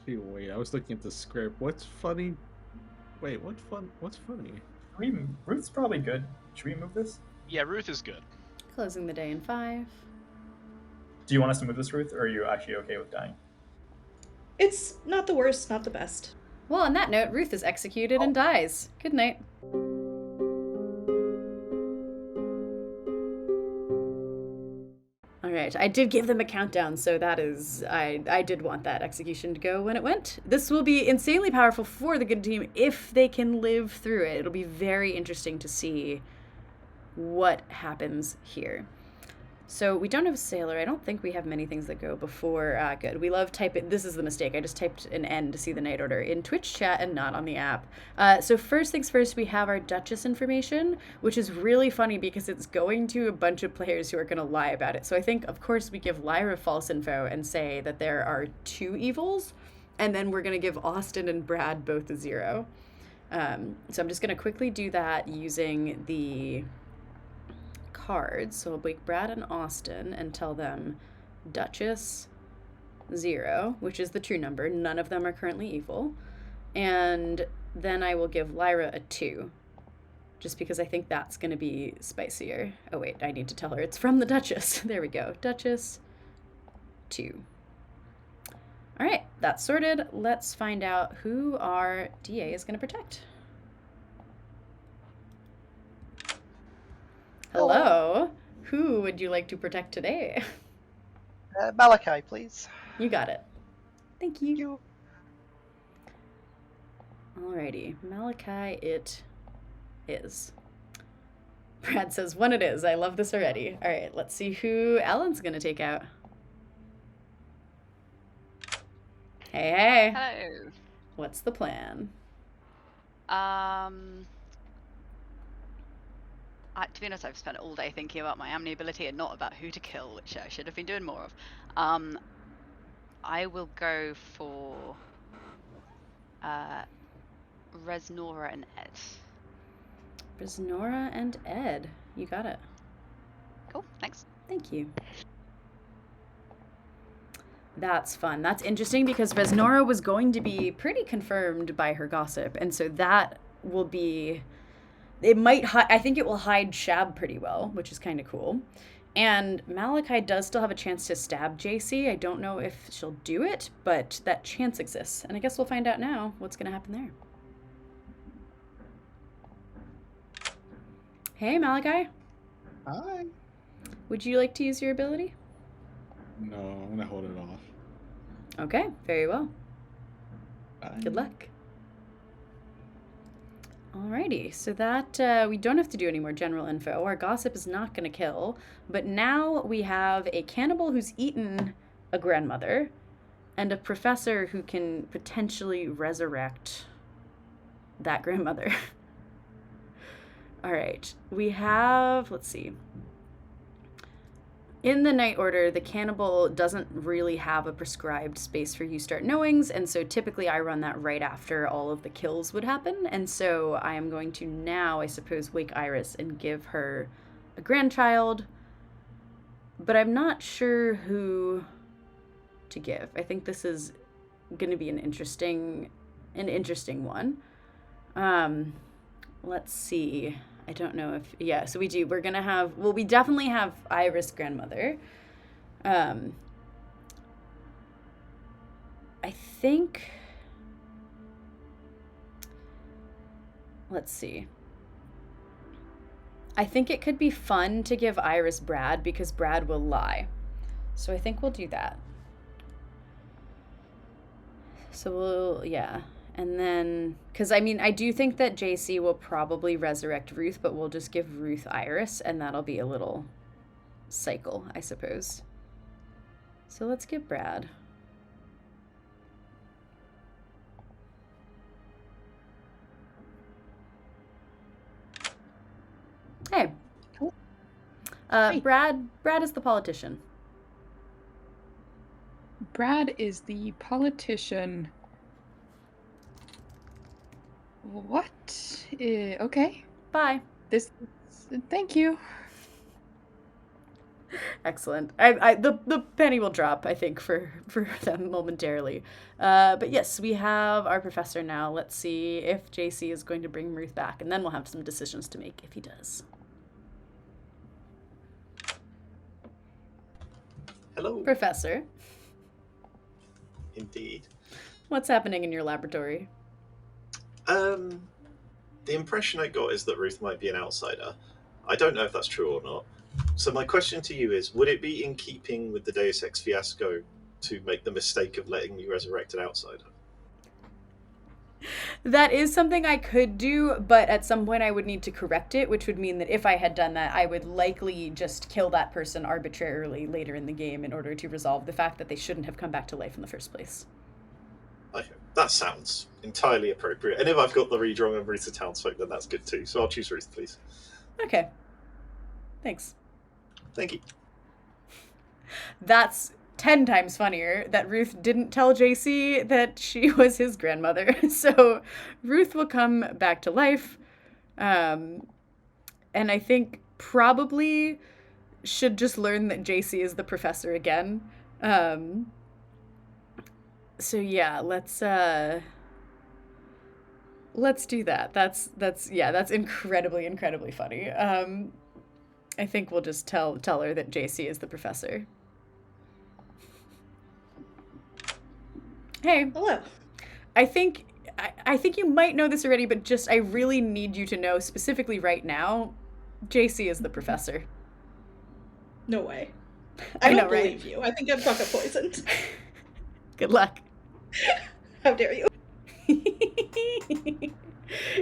M: Wait, I was looking at the script. What's funny? Wait, what's funny?
G: Ruth's probably good. Should we move this?
I: Yeah, Ruth is good.
A: Closing the day in 5.
G: Do you want us to move this, Ruth, or are you actually okay with dying?
D: It's not the worst, not the best.
A: Well, on that note, Ruth is executed and dies. Good night. Alright, right, I did give them a countdown, so that is, I did want that execution to go when it went. This will be insanely powerful for the good team if they can live through it. It'll be very interesting to see what happens here. So we don't have a sailor. I don't think we have many things that go before good. We love typing. This is the mistake. I just typed an N to see the night order in Twitch chat and not on the app. So first things first, we have our Duchess information, which is really funny because it's going to a bunch of players who are going to lie about it. So I think, of course, we give Lyra false info and say that there are 2 evils, and then we're going to give Austin and Brad both a 0. So I'm just going to quickly do that using the cards. So I'll wake Brad and Austin and tell them Duchess 0, which is the true number. None of them are currently evil. And then I will give Lyra a 2, just because I think that's going to be spicier. Oh wait, I need to tell her it's from the Duchess. There we go. Duchess 2. All right, that's sorted. Let's find out who our DA is going to protect. Hello. Who would you like to protect today?
C: Malachi, please.
A: You got it. Thank you. Alrighty, Malachi it is. Brad says, when it is. I love this already. All right, let's see who Ellen's going to take out. Hey, hey.
B: Hello.
A: What's the plan?
B: To be honest, I've spent all day thinking about my Amni ability and not about who to kill, which I should have been doing more of. I will go for Resnora and Ed.
A: Resnora and Ed. You got it.
B: Cool, thanks.
A: Thank you. That's fun. That's interesting because Resnora was going to be pretty confirmed by her gossip, and so that will be... It might I think it will hide Shab pretty well, which is kind of cool. And Malachi does still have a chance to stab JC. I don't know if she'll do it, but that chance exists. And I guess we'll find out now what's going to happen there. Hey, Malachi.
M: Hi.
A: Would you like to use your ability?
M: No, I'm going to hold it off.
A: Okay, very well.
M: Bye.
A: Good luck. Alrighty, so that, we don't have to do any more general info. Our gossip is not going to kill, but now we have a cannibal who's eaten a grandmother, and a professor who can potentially resurrect that grandmother. Alright, we have, let's see. In the night order, the cannibal doesn't really have a prescribed space for you start knowings, and so typically I run that right after all of the kills would happen, and so I am going to now, I suppose, wake Iris and give her a grandchild, but I'm not sure who to give. I think this is going to be an interesting one. Let's see. I don't know if, yeah, so we do, we're going to have, well, we definitely have Iris grandmother. I think, let's see. I think it could be fun to give Iris Brad because Brad will lie. So I think we'll do that. So we'll, yeah. And then, because I mean, I do think that JC will probably resurrect Ruth, but we'll just give Ruth Iris, and that'll be a little cycle, I suppose. So let's give Brad. Hey.
L: Hey.
A: Brad is the politician.
L: Brad is the politician. What? Okay.
A: Bye.
L: Thank you.
A: Excellent. The penny will drop, I think, for them momentarily. But yes, we have our professor now. Let's see if JC is going to bring Ruth back, and then we'll have some decisions to make if he does.
J: Hello.
A: Professor.
J: Indeed.
A: What's happening in your laboratory?
J: The impression I got is that Ruth might be an outsider. I don't know if that's true or not, So my question to you is, would it be in keeping with the Deus Ex Fiasco to make the mistake of letting you resurrect an outsider?
A: That is something I could do, but at some point I would need to correct it, which would mean that if I had done that, I would likely just kill that person arbitrarily later in the game in order to resolve the fact that they shouldn't have come back to life in the first place.
J: Okay, that sounds entirely appropriate. And if I've got the redraw of Ruth the Townsfolk, then that's good too. So I'll choose Ruth, please.
A: Okay. Thanks.
J: Thank you.
A: That's 10 times funnier that Ruth didn't tell JC that she was his grandmother. So Ruth will come back to life. And I think probably should just learn that JC is the professor again. So yeah, let's do that. That's incredibly funny. I think we'll just tell her that JC is the professor. Hey.
D: Hello.
A: I think you might know this already, but I really need you to know specifically right now, JC is the professor.
D: No way.
A: I
D: I
A: know,
D: don't
A: right?
D: believe you. I think I'm fucking poisoned.
A: Good luck.
D: How dare you?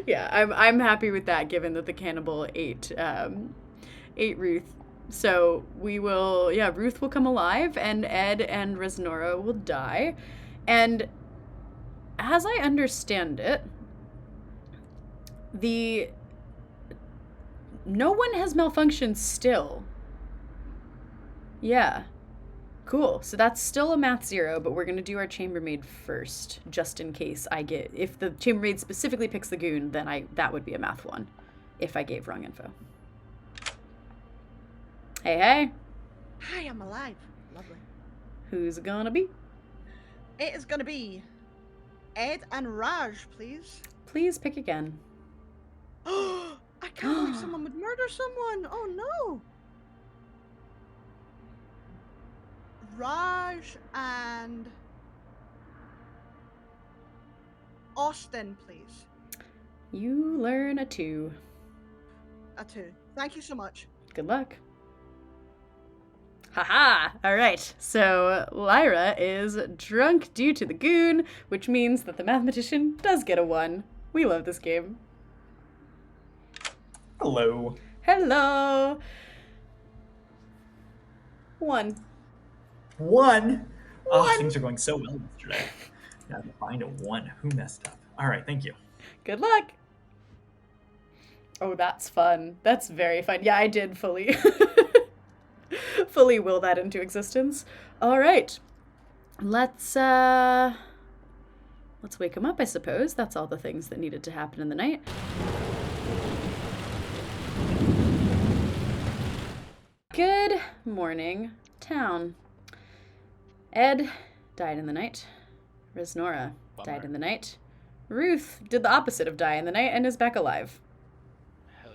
A: Yeah, I'm happy with that, given that the cannibal ate Ruth. So Ruth will come alive, and Ed and Resnora will die. And as I understand it, no one has malfunctioned still. Yeah. Cool. So that's still a math 0, but we're going to do our chambermaid first, just in case if the chambermaid specifically picks the goon, then that would be a math 1, if I gave wrong info. Hey.
F: Hi, I'm alive. Lovely.
A: Who's it gonna be?
F: It is gonna be Ed and Raj, please.
A: Please pick again.
F: I can't believe someone would murder someone. Oh no. Raj and Austin, please.
A: You learn a 2.
F: A 2. Thank you so much.
A: Good luck. Haha! Alright, so Lyra is drunk due to the goon, which means that the mathematician does get a 1. We love this game.
G: Hello.
A: Hello! 1.
G: 1? Oh, things are going so well yesterday. Now to find a 1. Who messed up? Alright, thank you.
A: Good luck! Oh, that's fun. That's very fun. Yeah, I did fully will that into existence. All right. Let's wake him up, I suppose. That's all the things that needed to happen in the night. Good morning, town. Ed died in the night. Resnora died in the night. Ruth did the opposite of die in the night and is back alive.
I: Hell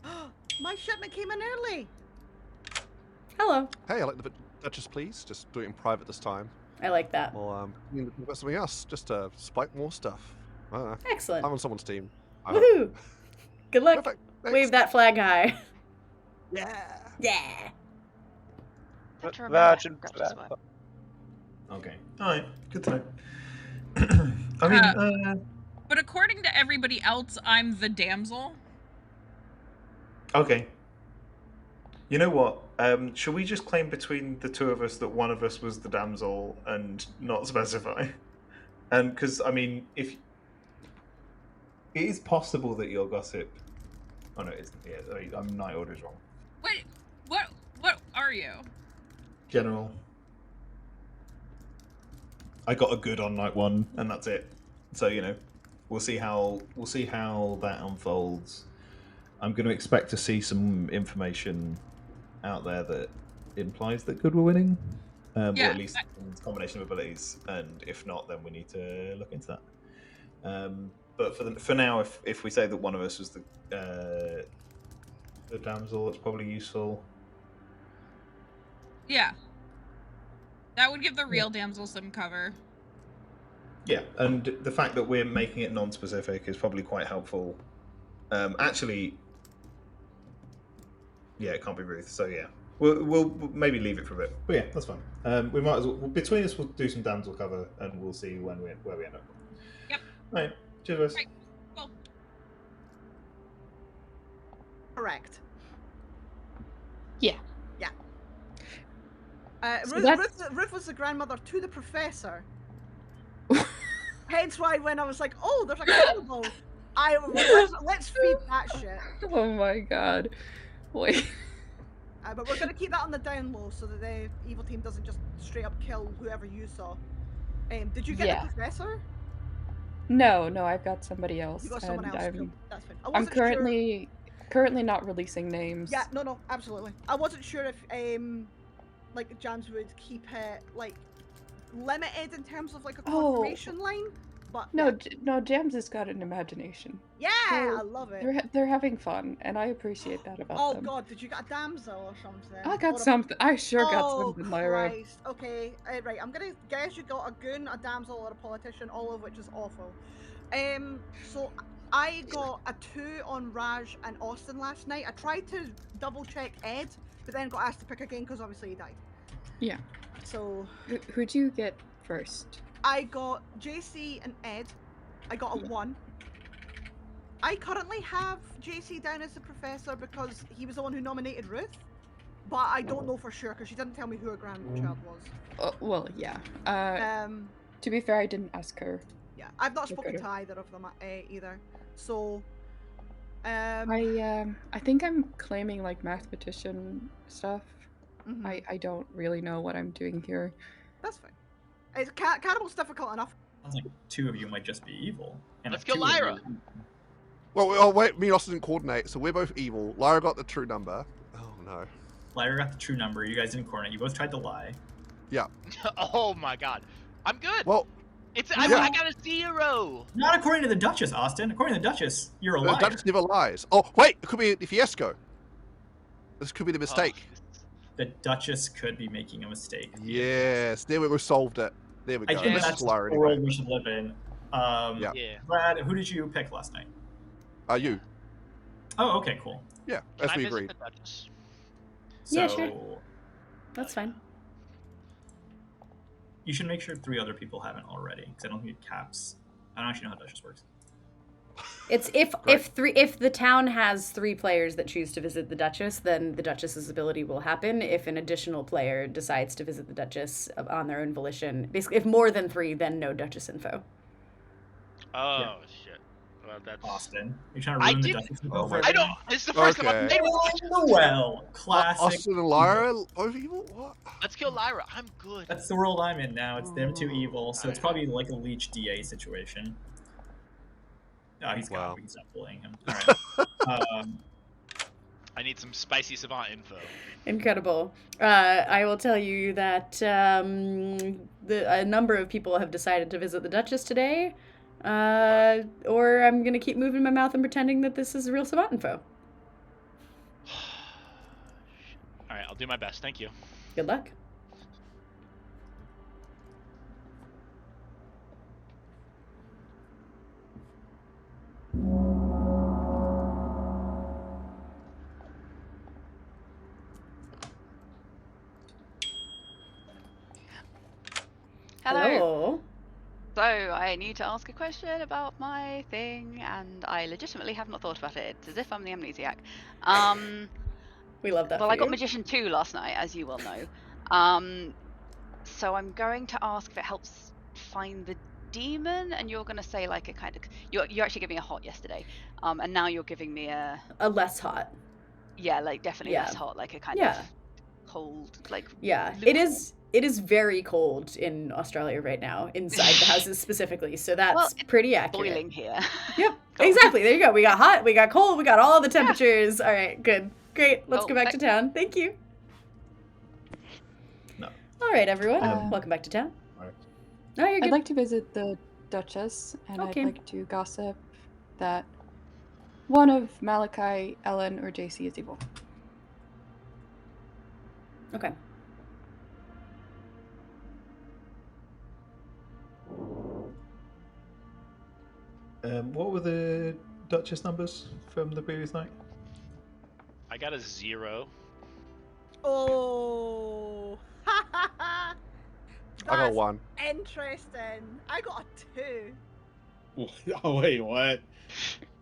I: yeah.
F: My shipment came in early.
A: Hello.
H: Hey, I'd like the Duchess, please. Just do it in private this time.
A: I like that.
H: Or we've got something else, just to spike more stuff. I don't know.
A: Excellent.
H: I'm on someone's team.
A: Woohoo! Good luck.
H: Perfect.
A: Wave that flag high.
H: Yeah.
A: Yeah.
C: Virgin.
E: Okay. Alright, good to know. I mean,
K: But according to everybody else, I'm the damsel.
E: okay. You know what? Shall we just claim between the two of us that one of us was the damsel and not specify? And because, I mean, if it is possible that you're gossip. Oh no, it isn't. Yeah, I'm Night Order's wrong.
K: Wait, what are you?
E: General. I got a good on night 1, and that's it. So we'll see how that unfolds. I'm going to expect to see some information out there that implies that good were winning, or at least a combination of abilities. And if not, then we need to look into that. But for now, if we say that one of us was the damsel, it's probably useful.
K: Yeah. That would give the real damsel some cover.
E: Yeah, and the fact that we're making it non-specific is probably quite helpful. Actually, Yeah, it can't be Ruth. So yeah, we'll maybe leave it for a bit. But yeah, that's fine. We might as well between us we'll do some damsel cover and we'll see where we end up.
K: Yep.
E: Right. Cheers, guys.
K: Right. Well,
F: Correct.
L: Yeah.
F: Yeah.
L: So
F: Ruth was the grandmother to the professor. Hence why when I was like, oh, there's a cannibal, let's feed that shit.
L: Oh my god. Wait.
F: But we're going to keep that on the down low so that the evil team doesn't just straight up kill whoever you saw. Did you get the professor?
L: No, I've got somebody else.
F: You got someone else. Cool. That's fine.
L: I'm currently not releasing names.
F: Yeah, no, absolutely. I wasn't sure if like Jams would keep it like limited in terms of like a confirmation line, but
L: no, Jams has got an imagination.
F: Yeah, I love it.
L: They're having fun, and I appreciate that about them.
F: Oh god, did you get a damsel or something?
L: I got something. I sure got something, Lyra.
F: Christ. Okay, right. I'm gonna guess you got a goon, a damsel, or a politician, all of which is awful. So I got a 2 on Raj and Austin last night. I tried to double check Ed, but then got asked to pick again because obviously he died.
L: Yeah.
F: So
L: who'd you get first?
F: I got JC and Ed. I got a 1. I currently have JC down as the professor because he was the one who nominated Ruth, but I don't know for sure because she didn't tell me who her grandchild was.
L: Well, yeah. To be fair, I didn't ask her.
F: Yeah, I've not spoken to either of them either. So,
L: I think I'm claiming like mathematician stuff.
F: Mm-hmm.
L: I don't really know what I'm doing here.
F: That's fine. It's cannibal's difficult enough.
G: Sounds like 2 of you might just be evil. And
I: Let's kill Lyra.
H: Well, wait, me and Austin didn't coordinate, so we're both evil. Lyra got the true number. Oh no.
G: Lyra got the true number. You guys didn't coordinate. You both tried to lie.
H: Yeah.
I: Oh my god. I'm good.
H: Well,
I: I got a 0.
G: Not according to the Duchess, Austin. According to the Duchess, you're a liar.
H: The Duchess never lies. Oh, wait, it could be the Fiasco. This could be the mistake.
G: The Duchess could be making a mistake.
H: Yes, there we solved it. There we go.
G: I think
H: This
G: that's
H: is Lyra
G: the world
H: anyway.
G: we should live in.
H: Yeah.
G: Brad, who did you pick last night?
H: You.
G: Oh, okay, cool.
H: Yeah,
I: Can
H: as
I: I
H: we
I: visit
H: agreed.
I: the Duchess?
G: So,
A: Yeah, sure. That's fine.
G: You should make sure 3 other people haven't already, because I don't think it caps. I don't actually know how Duchess works.
A: It's if the town has 3 players that choose to visit the Duchess, then the Duchess's ability will happen. If an additional player decides to visit the Duchess on their own volition, basically, if more than 3, then no Duchess info.
I: Oh shit. Well, that's
G: Austin. You're trying to ruin the Duchess info.
I: I don't. It's the first time I've made
G: Oh, well, classic.
H: Austin and Lyra are evil? What?
I: Let's kill Lyra. I'm good.
G: That's the world I'm in now. It's them 2 evil, so it's probably like a Leech DA situation. Oh, he's gone. We can stop bullying him. Alright.
I: I need some spicy savant info.
A: Incredible. I will tell you that a number of people have decided to visit the Duchess today, or I'm going to keep moving my mouth and pretending that this is real savant info.
I: Alright, I'll do my best. Thank you.
A: Good luck.
B: Hello. So, I need to ask a question about my thing, and I legitimately have not thought about it. It's as if I'm the amnesiac.
A: We love that.
B: Well,
A: for
B: I got
A: you.
B: Magician 2 last night, as you well know. So I'm going to ask if it helps find the demon, and you're going to say like a kind of... You actually gave me a hot yesterday, and now you're giving me a
A: less hot.
B: Yeah, like definitely less hot, like a kind of cold, like...
A: Yeah, it is very cold in Australia right now, inside the houses specifically, so that's pretty accurate.
B: Boiling here.
A: Yep, exactly. There you go. We got hot, we got cold, we got all the temperatures. All right, good. Great. Let's go back to town. Thank you.
E: No.
A: All right, everyone. Welcome back to town.
E: All right.
A: No, you're good.
L: I'd like to visit the Duchess, and
A: Okay.
L: I'd like to gossip that one of Malachi, Ellen, or JC is evil.
A: Okay.
E: What were the Duchess numbers from the previous night?
I: I got a 0.
F: Oh.
H: I got
F: That's
H: 1.
F: interesting. I got a 2.
M: Oh wait, what?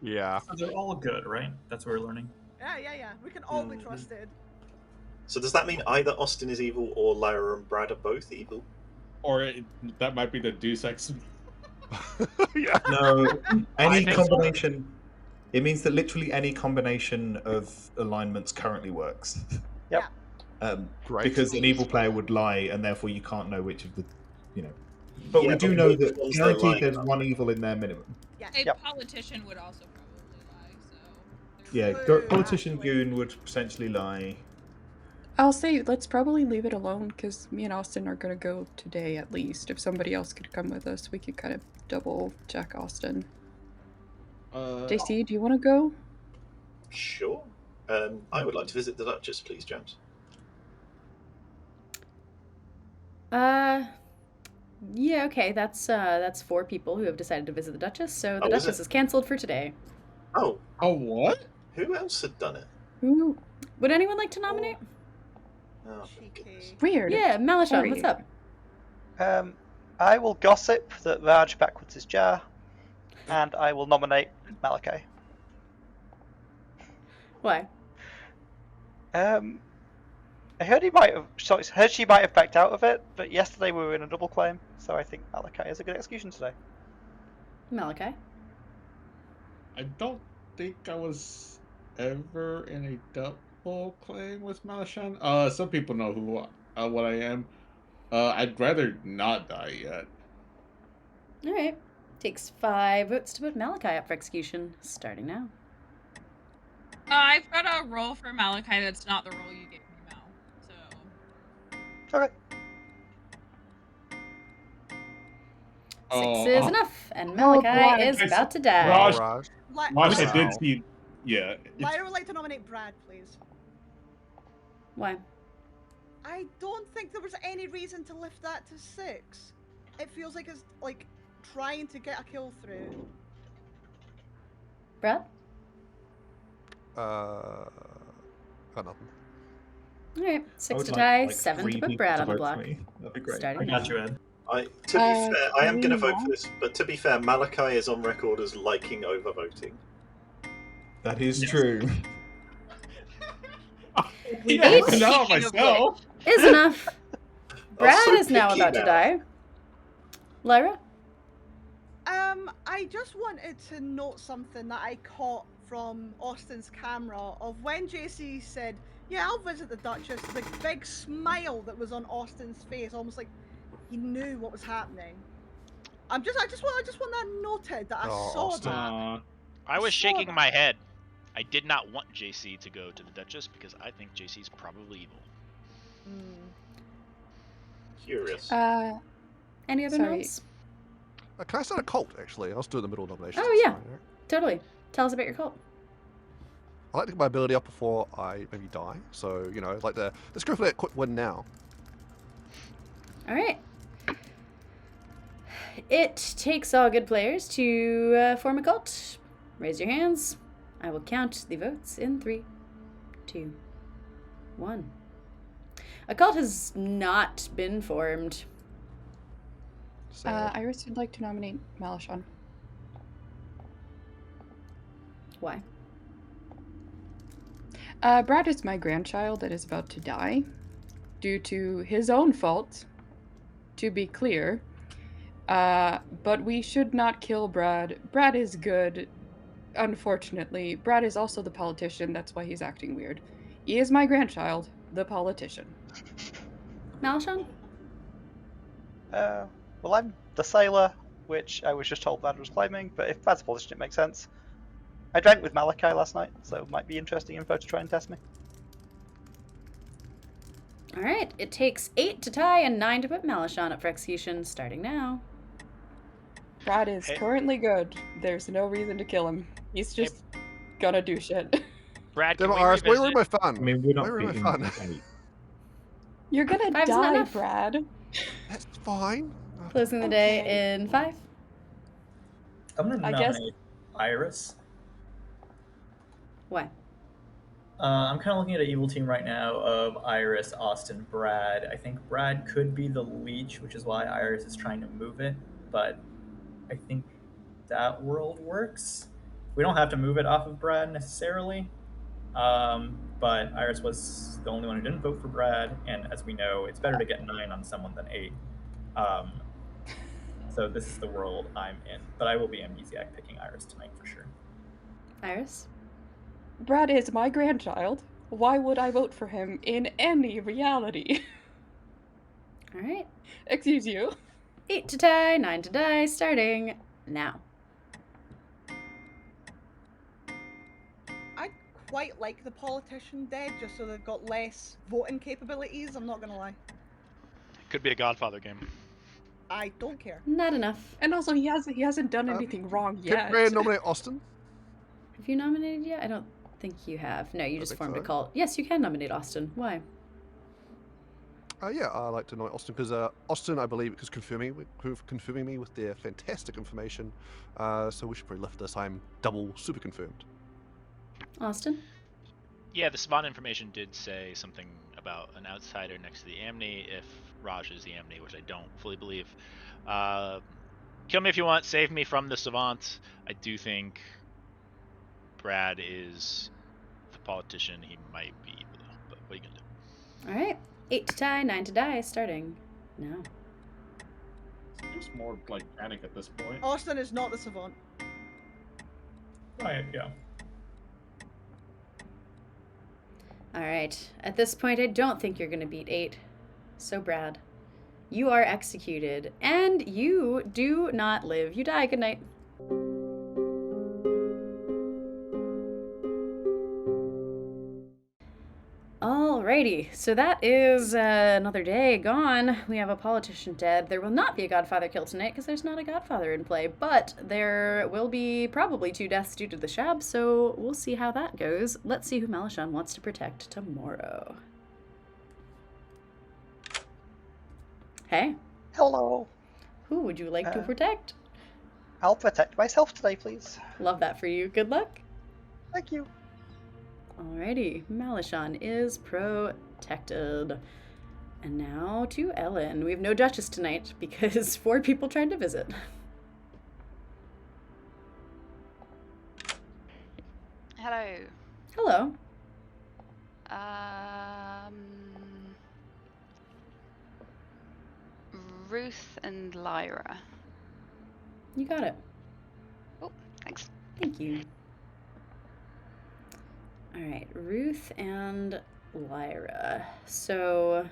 H: Yeah.
G: So they're all good, right? That's what we're learning.
F: Yeah. We can all be trusted.
J: So does that mean either Austin is evil or Lyra and Brad are both evil?
M: Or that might be the Deus Ex.
H: Yeah.
E: No, any
I: think so.
E: combination. It means that literally any combination of alignments currently works.
C: Yep.
H: Great.
E: Because an evil player would lie, and therefore you can't know which of the, But
J: Yeah,
E: we do
J: but
E: know
J: which
E: that
J: ones they're
E: guaranteed
J: lying
E: there's
J: about?
E: one evil in there minimum.
K: A
C: Yep.
K: politician would also probably lie, so.
E: Yeah,
F: True,
E: politician
F: actually.
E: goon would potentially lie.
L: I'll say let's probably leave it alone because me and Austin are gonna go today at least. If somebody else could come with us, we could kind of double check Austin. JC, do you want to go?
J: Sure. I would like to visit the Duchess, please, James.
A: Yeah, okay. That's 4 people who have decided to visit the Duchess. So the
J: Oh, is
A: Duchess
J: it?
A: is canceled for today.
J: Oh,
M: what?
J: who else had done it?
L: Who?
A: Would anyone like to nominate?
J: Oh, thank goodness.
L: Weird.
A: Yeah, Malashon,
L: Sorry.
A: what's up?
C: I will gossip that Raj backwards is Jar, and I will nominate Malachi.
A: Why?
C: I heard she might have backed out of it, but yesterday we were in a double claim, so I think Malachi has a good execution today.
A: Malachi?
M: I don't think I was ever in a double claim with Malashan. Some people know what I am. I'd rather not die yet.
A: Alright. Takes 5 votes to put Malachi up for execution, starting now.
K: I've got a roll for Malachi that's not the roll you gave me, Mal. So.
C: Okay.
A: 6 is enough, and Malachi is about to die.
M: Raj,
F: Li-
M: Raj, I
F: Lyra-
M: did see. Yeah. it's-
F: Lyra would like to nominate Brad, please.
A: Why?
F: I don't think there was any reason to lift that to 6. It feels like it's like trying to get a kill through.
A: Brad?
H: Got nothing.
A: Alright, 6
E: would
A: to
E: like,
A: tie,
E: like,
A: 7 to
E: 3
A: put
E: people
A: Brad
E: to
A: on the
E: vote
A: block.
E: for me. That'd be great.
A: Starting
G: I
A: now.
G: got you, Ed.
J: To be fair, I am
L: do
J: going to
L: we
J: vote
L: not?
J: for this, but to be fair, Malachi is on record as liking overvoting.
E: That is
G: Yes.
E: true.
M: Yeah,
A: Eight.
M: I know
B: Speaking of
M: myself.
A: Is enough. Brad
J: so
A: is now
J: picky
A: about to
J: now.
A: die. Lyra?
F: I just wanted to note something that I caught from Austin's camera of when JC said, "Yeah, I'll visit the Duchess." The big smile that was on Austin's face, almost like he knew what was happening. I just want that noted that I
H: Oh,
F: saw
H: Austin.
F: that.
I: I was
F: saw
I: shaking
F: that.
I: my head. I did not want JC to go to the Duchess because I think JC's probably evil.
J: Curious.
A: Any other
L: Sorry.
A: notes?
H: Can I start a cult, actually? I'll still do the middle nomination.
A: Oh, yeah. Totally. Tell us about your cult.
H: I like to get my ability up before I maybe die. So, like let's go for that quick win now.
A: Alright. It takes all good players to form a cult. Raise your hands. I will count the votes in 3, 2, 1. A cult has not been formed.
L: Iris would like to nominate Malashon.
A: Why?
L: Brad is my grandchild that is about to die due to his own fault, to be clear. But we should not kill Brad. Brad is good. Unfortunately, Brad is also the politician. That's why he's acting weird. He is my grandchild, the politician.
A: Malashon?
C: Well, I'm the sailor, which I was just told Brad was claiming, but if Brad's a politician, it makes sense. I drank with Malachi last night, so it might be interesting info to try and test me.
A: Alright, it takes 8 to tie and 9 to put Malashon up for execution, starting now.
L: Brad is
I: Hey.
L: currently good. There's no reason to kill him. He's just gonna do shit.
I: Brad, can
H: Damn it,
I: we
H: Iris, where
I: revisit?
H: my fun?
E: I mean, we're not
H: Where am I
E: beating
H: fun?
E: 8.
L: You're gonna
A: 5's not
L: die,
A: enough.
L: Brad.
H: That's fine.
A: Closing the day in 5.
G: I'm gonna
L: I guess-
G: nominate Iris.
A: Why?
G: I'm kind of looking at an evil team right now of Iris, Austin, Brad. I think Brad could be the leech, which is why Iris is trying to move it, but I think that world works. We don't have to move it off of Brad necessarily, but Iris was the only one who didn't vote for Brad, and as we know, it's better to get 9 on someone than 8. So this is the world I'm in, but I will be amnesiac picking Iris tonight for sure.
A: Iris?
L: Brad is my grandchild. Why would I vote for him in any reality?
A: All right.
L: Excuse you.
A: 8 to die, 9 to die, starting now.
F: I quite like the politician dead, just so they've got less voting capabilities, I'm not gonna lie.
I: Could be a Godfather game.
F: I don't care.
A: Not enough.
L: And also, he hasn't done anything wrong yet.
H: Can Brad nominate Austin?
A: Have you nominated yet? I don't think you have. No, you just formed a
H: so.
A: cult. Yes, you can nominate Austin. Why?
H: Yeah, I like to nominate Austin because Austin, I believe, is confirming me with their fantastic information. So we should probably lift this. I'm double super confirmed.
A: Austin?
I: Yeah, the Savant information did say something about an outsider next to the Amni if Raj is the Amni, which I don't fully believe. Kill me if you want, save me from the Savant. I do think Brad is the politician. He might be evil, though, but what are you going to do?
A: All right. 8 to die, 9 to die, starting now.
M: Seems more like panic at this point.
F: Austin is not the savant.
G: Right, yeah.
A: All right. At this point, I don't think you're going to beat 8. So, Brad, you are executed, and you do not live. You die. Good night. Alrighty, so that is another day gone. We have a politician dead. There will not be a Godfather kill tonight because there's not a Godfather in play, but there will be probably 2 deaths due to the Shab, so we'll see how that goes. Let's see who Malishon wants to protect tomorrow. Hey.
C: Hello.
A: Who would you like to protect?
C: I'll protect myself today, please.
A: Love that for you. Good luck.
C: Thank you.
A: Alrighty, Malishon is protected. And now to Ellen. We have no Duchess tonight because 4 people tried to visit.
B: Hello.
A: Hello.
B: Ruth and Lyra.
A: You got it.
B: Oh, thanks.
A: Thank you. Alright, Ruth and Lyra. So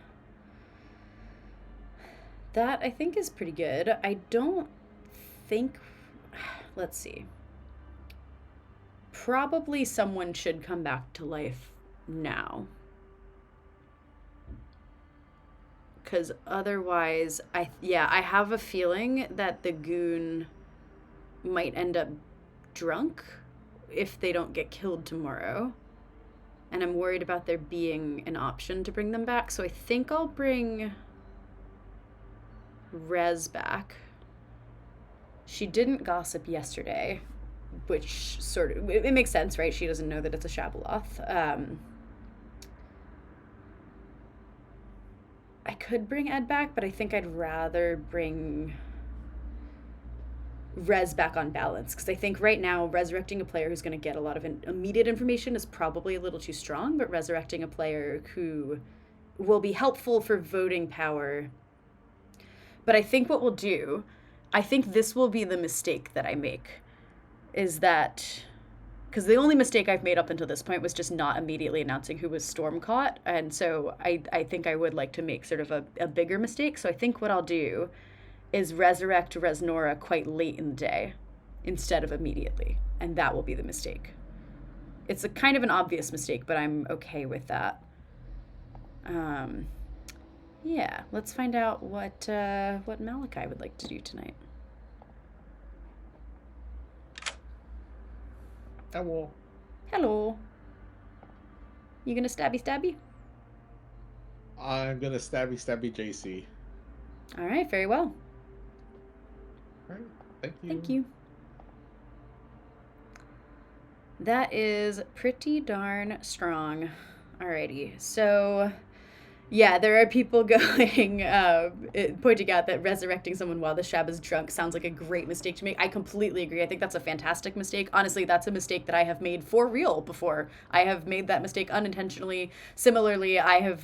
A: that I think is pretty good. I don't think, let's see. Probably someone should come back to life now. Because otherwise, I have a feeling that the goon might end up drunk if they don't get killed tomorrow. And I'm worried about there being an option to bring them back. So I think I'll bring Rez back. She didn't gossip yesterday, which sort of, it makes sense, right? She doesn't know that it's a Shabaloth. I could bring Ed back, but I think I'd rather bring Rez back on balance, because I think right now resurrecting a player who's going to get a lot of immediate information is probably a little too strong, but resurrecting a player who will be helpful for voting power. But I think what we'll do, I think this will be the mistake that I make, is that, because the only mistake I've made up until this point was just not immediately announcing who was Stormcaught, and so I think I would like to make sort of a bigger mistake. So I think what I'll do is resurrect Resnora quite late in the day instead of immediately, and that will be the mistake. It's a kind of an obvious mistake, but I'm okay with that. Yeah, let's find out what Malachi would like to do tonight.
M: Hello.
A: Hello. You gonna stabby?
M: I'm gonna stabby JC.
A: All right, very well.
M: All right, thank you.
A: Thank you. That is pretty darn strong. Alrighty, so yeah, there are people going, pointing out that resurrecting someone while the Shab is drunk sounds like a great mistake to make. I completely agree. I think that's a fantastic mistake. Honestly, that's a mistake that I have made for real before. I have made that mistake unintentionally. Similarly, I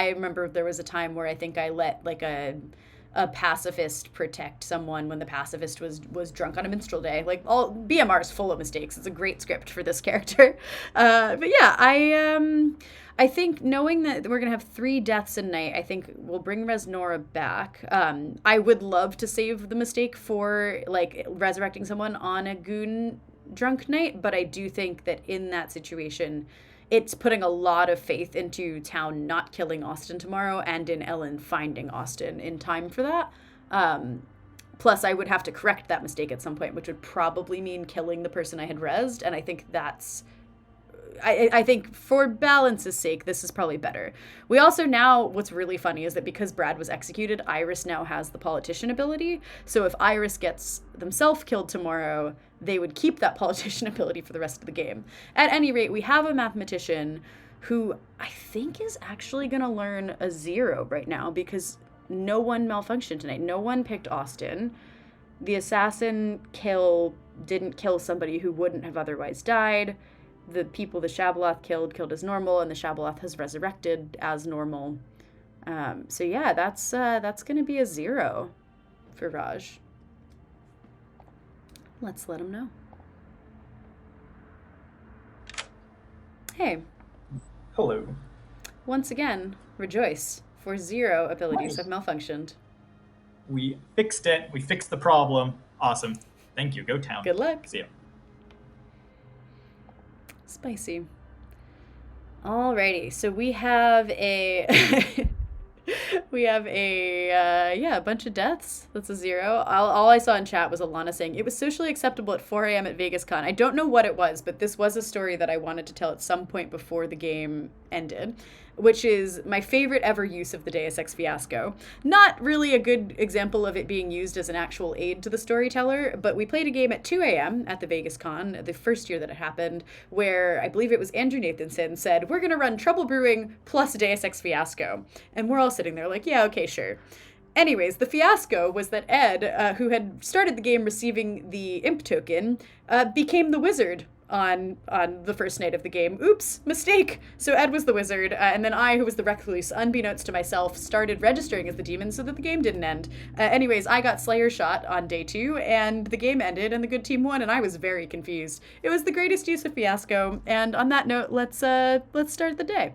A: remember there was a time where I think I let like a pacifist protect someone when the pacifist was drunk on a minstrel day. Like, all BMR is full of mistakes. It's a great script for this character. But yeah, I think knowing that we're gonna have 3 deaths a night, I think we'll bring Resnora back. I would love to save the mistake for like resurrecting someone on a goon drunk night, but I do think that in that situation, it's putting a lot of faith into town not killing Austin tomorrow and in Ellen finding Austin in time for that. Plus, I would have to correct that mistake at some point, which would probably mean killing the person I had rezzed, and I think that's... I think for balance's sake, this is probably better. We also now, what's really funny is that because Brad was executed, Iris now has the politician ability. So if Iris gets themselves killed tomorrow, they would keep that politician ability for the rest of the game. At any rate, we have a mathematician who I think is actually going to learn a 0 right now because no one malfunctioned tonight. No one picked Austin. The assassin didn't kill somebody who wouldn't have otherwise died. The people the Shabaloth killed as normal, and the Shabaloth has resurrected as normal. So yeah, that's going to be a 0 for Raj. Let's let him know. Hey.
G: Hello.
A: Once again, rejoice, for 0 abilities have malfunctioned.
G: We fixed it. We fixed the problem. Awesome. Thank you. Go town.
A: Good luck.
G: See ya.
A: Spicy. Alrighty, so we have a a bunch of deaths. That's a 0. All I saw in chat was Alana saying it was socially acceptable at 4 a.m. at Vegas Con. I don't know what it was, but this was a story that I wanted to tell at some point before the game ended, which is my favorite ever use of the Deus Ex Fiasco. Not really a good example of it being used as an actual aid to the storyteller, but we played a game at 2 a.m. at the Vegas Con, the first year that it happened, where I believe it was Andrew Nathanson said, we're going to run Trouble Brewing plus Deus Ex Fiasco. And we're all sitting there like, yeah, okay, sure. Anyways, the fiasco was that Ed, who had started the game receiving the imp token, became the wizard on the first night of the game. Oops, mistake. So Ed was the wizard, and then I, who was the recluse, unbeknownst to myself, started registering as the demon so that the game didn't end. Anyways, I got Slayer shot on day 2, and the game ended, and the good team won, and I was very confused. It was the greatest use of fiasco, and on that note, let's start the day.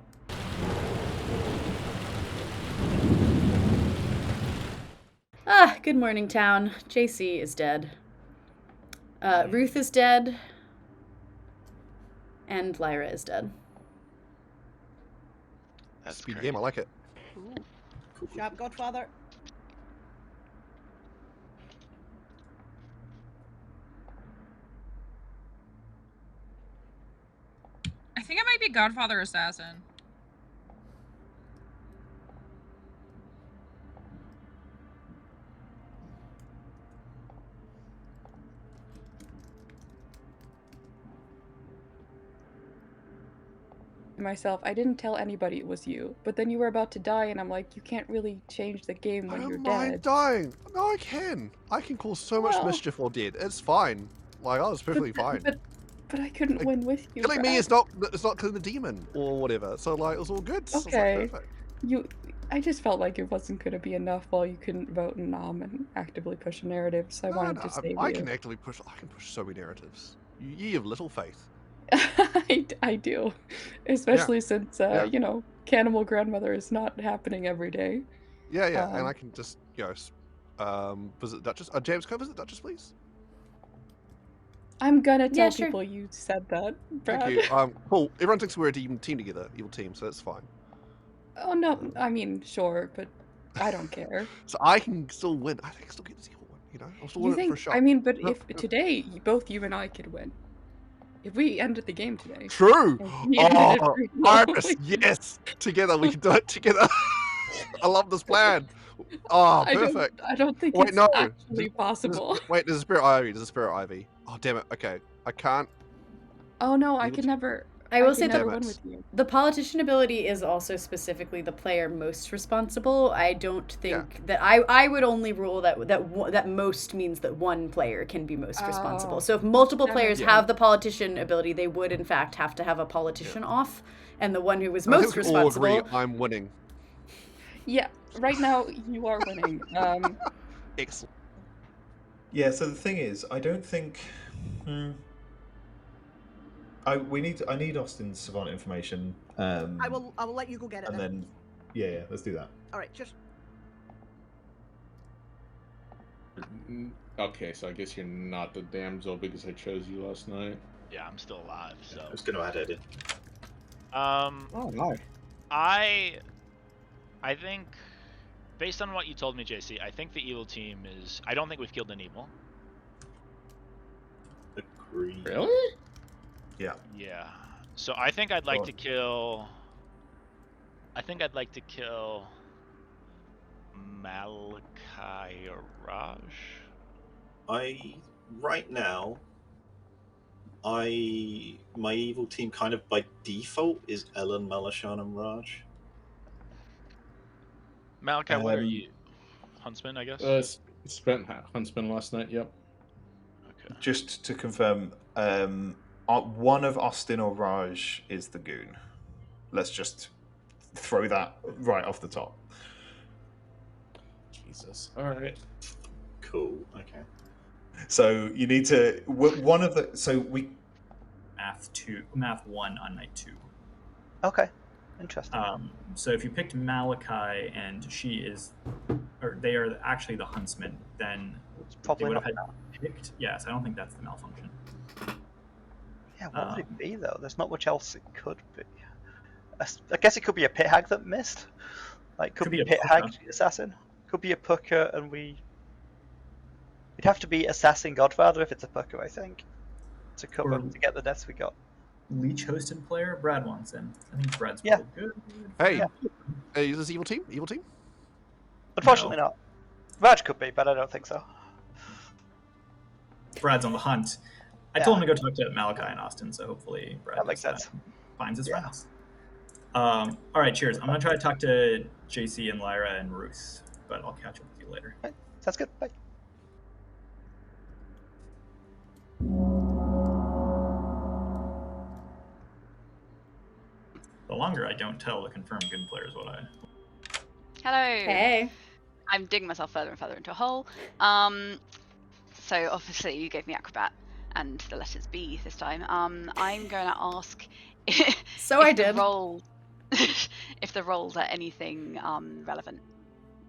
A: Good morning, town. JC is dead. Ruth is dead. And Lyra is dead.
H: That's speed game, I like it.
F: Sharp Godfather.
K: I think it might be Godfather Assassin.
L: Myself, I didn't tell anybody it was you, but then you were about to die, and I'm like, you can't really change the game when you're
H: I don't mind
L: dead.
H: dying. No, I can. I can cause so much mischief while dead. It's fine. Like, I was perfectly fine.
L: But I couldn't win with you.
H: Killing me is not killing the demon or whatever. So like, it was all good.
L: Okay.
H: Like, perfect.
L: I just felt like it wasn't going to be enough while you couldn't vote in Nom and actively push a narrative, so I wanted to save
H: I
L: you.
H: can actively push. I can push so many narratives. You have little faith.
L: I do, especially since you know, Cannibal Grandmother is not happening every day.
H: Yeah, and I can just visit Duchess. James, can I visit Duchess, please?
L: I'm gonna tell people you said that, Brad.
H: Thank you. Cool. Everyone thinks we're a team together, evil team, so that's fine.
L: Oh no, I mean sure, but I don't care.
H: So I can still win. I can still get this evil one. You know, I'll still win it for a shot.
L: I mean, but if today both you and I could win. If we ended the game today.
H: True. Iris, yes. Together, we can do it together. I love this plan. Oh, perfect.
L: I don't think it's actually possible.
H: Wait, there's a spirit ivy. Oh, damn it. Okay, I can't.
L: Oh no, I
H: Evil
L: could
H: team.
L: never.
A: I will
L: could
A: say
L: never
H: that-
L: win with you.
A: the politician ability is also specifically the player most responsible. I don't think that I would only rule that most means that one player can be most responsible.
L: Oh,
A: So if multiple
L: that
A: players
L: makes
A: have the politician ability, they would in fact have to have a politician off, and the one who was
H: I think
A: most
H: we can all
A: responsible.
H: agree I'm winning.
L: Yeah, right now you are winning.
H: Excellent.
E: Yeah. So the thing is, I don't think. I need Austin's savant information.
F: I will let you go get it.
E: And then, yeah, let's do that.
F: All right, just
M: Okay, so I guess you're not the damsel because I chose you last night.
I: Yeah, I'm still alive. So.
J: I was going to add it in.
M: Oh, hi.
I: I think, based on what you told me, JC, I think the evil team is. I don't think we've killed an evil.
J: Agree.
M: Really?
E: Yeah.
I: Yeah. So I think I'd like to kill. I think I'd like to kill Malachi or Raj.
J: Right now, my evil team kind of by default is Ellen, Malashan, and Raj.
I: Malachi, what are you? Huntsman, I guess.
M: Spent Huntsman last night. Yep.
I: Okay.
E: Just to confirm, one of Austin or Raj is the goon. Let's just throw that right off the top.
M: Jesus. All right.
J: Cool. Okay.
E: So you need to one of the. So we
G: Math 1 on night 2.
C: Okay, interesting.
G: So if you picked Malachi and they are actually the huntsman, then
C: It's
G: they
C: probably
G: would
C: not
G: have
C: now.
G: had picked. Yes, I don't think that's the malfunction.
C: Yeah, what would it be though? There's not much else it could be. I guess it could be a pit hag that missed. Like could be a pit hag assassin. Could be a pucker, and we'd have to be assassin Godfather if it's a pucker, I think, to cover to get the deaths we got.
G: Leech hosted player, Brad wants in. I think Brad's
C: Yeah.
G: probably good.
H: Hey,
C: Yeah.
H: Is this evil team? Evil team?
C: Unfortunately not. Raj could be, but I don't think so.
G: Brad's on the hunt. I
C: Yeah.
G: told him to go talk to Malachi and Austin, so hopefully Brad
C: That makes
G: does
C: sense.
G: finds his
C: Yeah.
G: friends. All right, cheers. I'm gonna try to talk to JC and Lyra and Ruth, but I'll catch up with you later.
C: Sounds good. Bye.
G: The longer I don't tell the confirmed good players what I.
B: Hello.
A: Hey.
B: I'm digging myself further and further into a hole. So obviously you gave me acrobat and the letters B this time. I'm going to ask
A: So I did.
B: If the roles are anything relevant,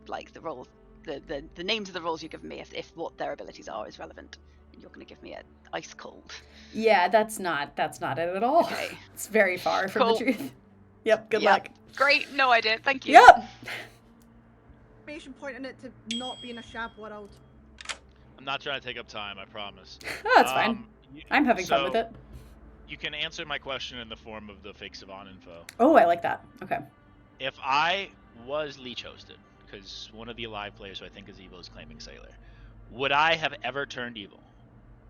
B: like the roles, the names of the roles you've given me, if what their abilities are is relevant. You're going to give me an ice cold.
A: Yeah, that's not it at all.
B: Okay.
A: It's very far from
B: Cool.
A: the truth. Yep. Good
B: Yep.
A: luck.
B: Great. No idea. Thank you.
A: Yep.
F: information pointing it to not being a shab world.
I: I'm not trying to take up time, I promise.
A: Oh, that's fine. I'm having fun with it.
I: You can answer my question in the form of the fake savant info.
A: Oh, I like that. Okay.
I: If I was leech hosted, because one of the alive players who I think is evil is claiming Sailor, would I have ever turned evil?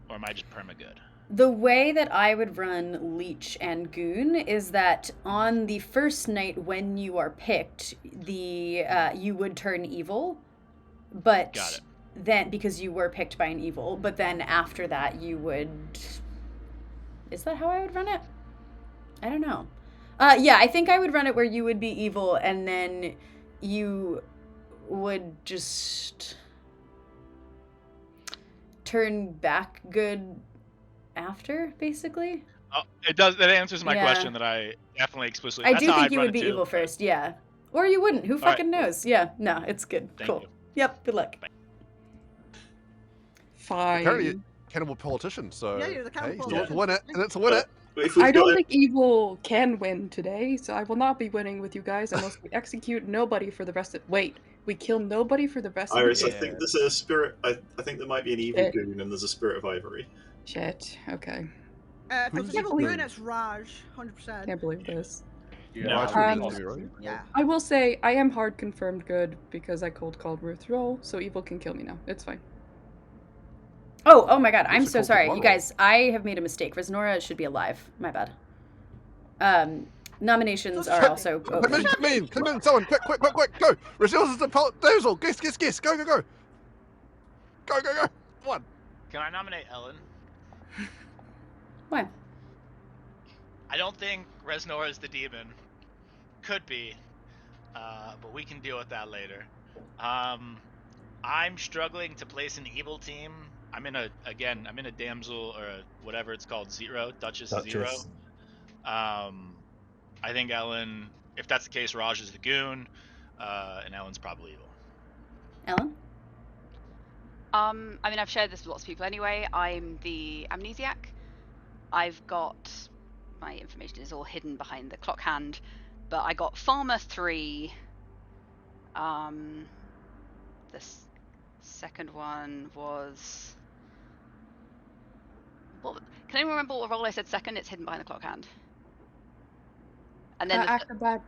I: Or am I just perma-good?
A: The way that I would run Leech and Goon is that on the first night when you are picked, you would turn evil, but
I: Got it.
A: then because you were picked by an evil, but then after that you would. Is that how I would run it? I don't know. Yeah, I think I would run it where you would be evil and then you would just turn back good after, basically.
I: Oh, it does. That answers my
A: Yeah.
I: question that I definitely explicitly.
A: I
I: that's
A: do
I: how
A: think
I: I'd
A: you
I: run
A: would
I: it
A: be
I: too.
A: evil first, yeah. Or you wouldn't. Who
I: All right.
A: fucking knows? Yeah, no, it's good.
I: Thank
A: Cool.
I: you.
A: Yep, good luck.
L: Fine.
H: Apparently, cannibal politician. So
F: Yeah, you're the cannibal
H: hey,
F: politician.
H: win it, and it's a win it.
L: I don't think evil can win today, so I will not be winning with you guys unless we execute nobody for the rest of. Wait, we kill nobody for the rest
J: Iris,
L: of
J: I
L: the
J: think there's a spirit. I think there might be an evil
L: Shit.
J: goon and there's a spirit of ivory.
L: Shit. Okay.
F: If
H: Who's
F: it's
H: the
F: evil
H: goon?
F: goon, it's Raj, 100%.
L: Can't believe this.
M: Yeah,
F: Yeah.
L: I will say I am hard confirmed good because I cold called Ruth roll, so evil can kill me now. It's fine.
A: Oh my god, I'm
H: Looks
A: so
H: like
A: sorry.
H: Colt
A: You
H: is one
A: guys, I have made a mistake. Resnora should be alive. My bad. Nominations are also open.
H: Come in, someone, quick, go! Resources to Dozel, guess, go! Go! Come on.
I: Can I nominate Ellen?
A: Why?
I: I don't think Resnor is the demon. Could be, but we can deal with that later. I'm struggling to place an evil team. I'm in a damsel or whatever it's called, Duchess Zero. I think Ellen, if that's the case, Raj is the goon, and Ellen's probably evil.
A: Ellen?
B: I mean, I've shared this with lots of people anyway. I'm the amnesiac. I've got, my information is all hidden behind the clock hand, but I got Farmer 3. The second one was... Can anyone remember what role I said second? It's hidden behind the clock hand. And then
L: Acrobat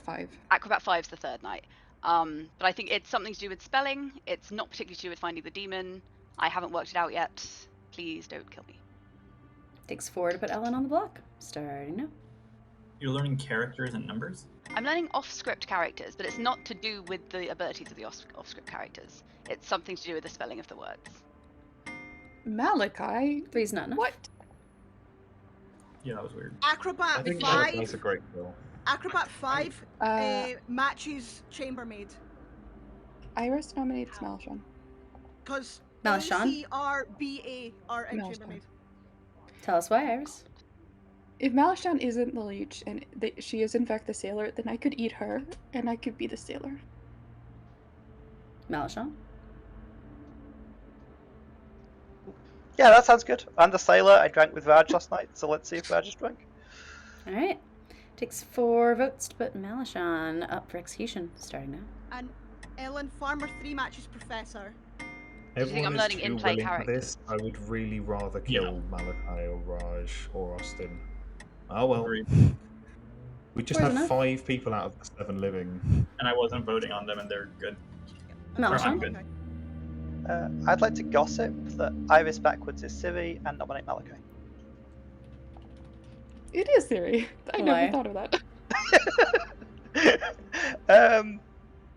L: 5.
B: Acrobat 5's the third night. But I think it's something to do with spelling. It's not particularly to do with finding the demon. I haven't worked it out yet. Please don't kill me.
A: Takes 4 to put Ellen on the block. Starting now.
G: You're learning characters and numbers?
B: I'm learning off-script characters, but it's not to do with the abilities of the off-script characters. It's something to do with the spelling of the words.
L: Malachi?
A: 3's not enough.
L: What?
G: Yeah, that was weird.
F: Acrobat
E: I think
F: 5.
E: that's a great kill.
F: Acrobat 5 matches Chambermaid.
L: Iris nominates Malashon.
F: Because
A: Malashon?
F: ACRBA are in
L: Malashon.
F: Chambermaid.
A: Tell us why, Iris.
L: If Malashon isn't the leech and she is in fact the sailor, then I could eat her and I could be the sailor.
A: Malashon?
C: Yeah, that sounds good. I'm the sailor. I drank with Raj last night, so let's see if Raj has drank.
A: Alright. Takes 4 votes to put Malashon up for execution. Starting now.
F: And Ellen, Farmer 3 matches Professor.
B: think I'm
E: Everyone is
B: learning
E: too
B: in-play
E: willing for
B: characters?
E: this. I would really rather kill Malachi or Raj or Austin. Oh well. We just
A: Fair
E: have
A: enough.
E: 5 people out of the 7 living.
G: And I wasn't voting on them, and they're good.
A: Malashon?
G: I'm good.
C: I'd like to gossip that Iris backwards is Siri and nominate Malachi.
L: It is Siri. I never thought of that.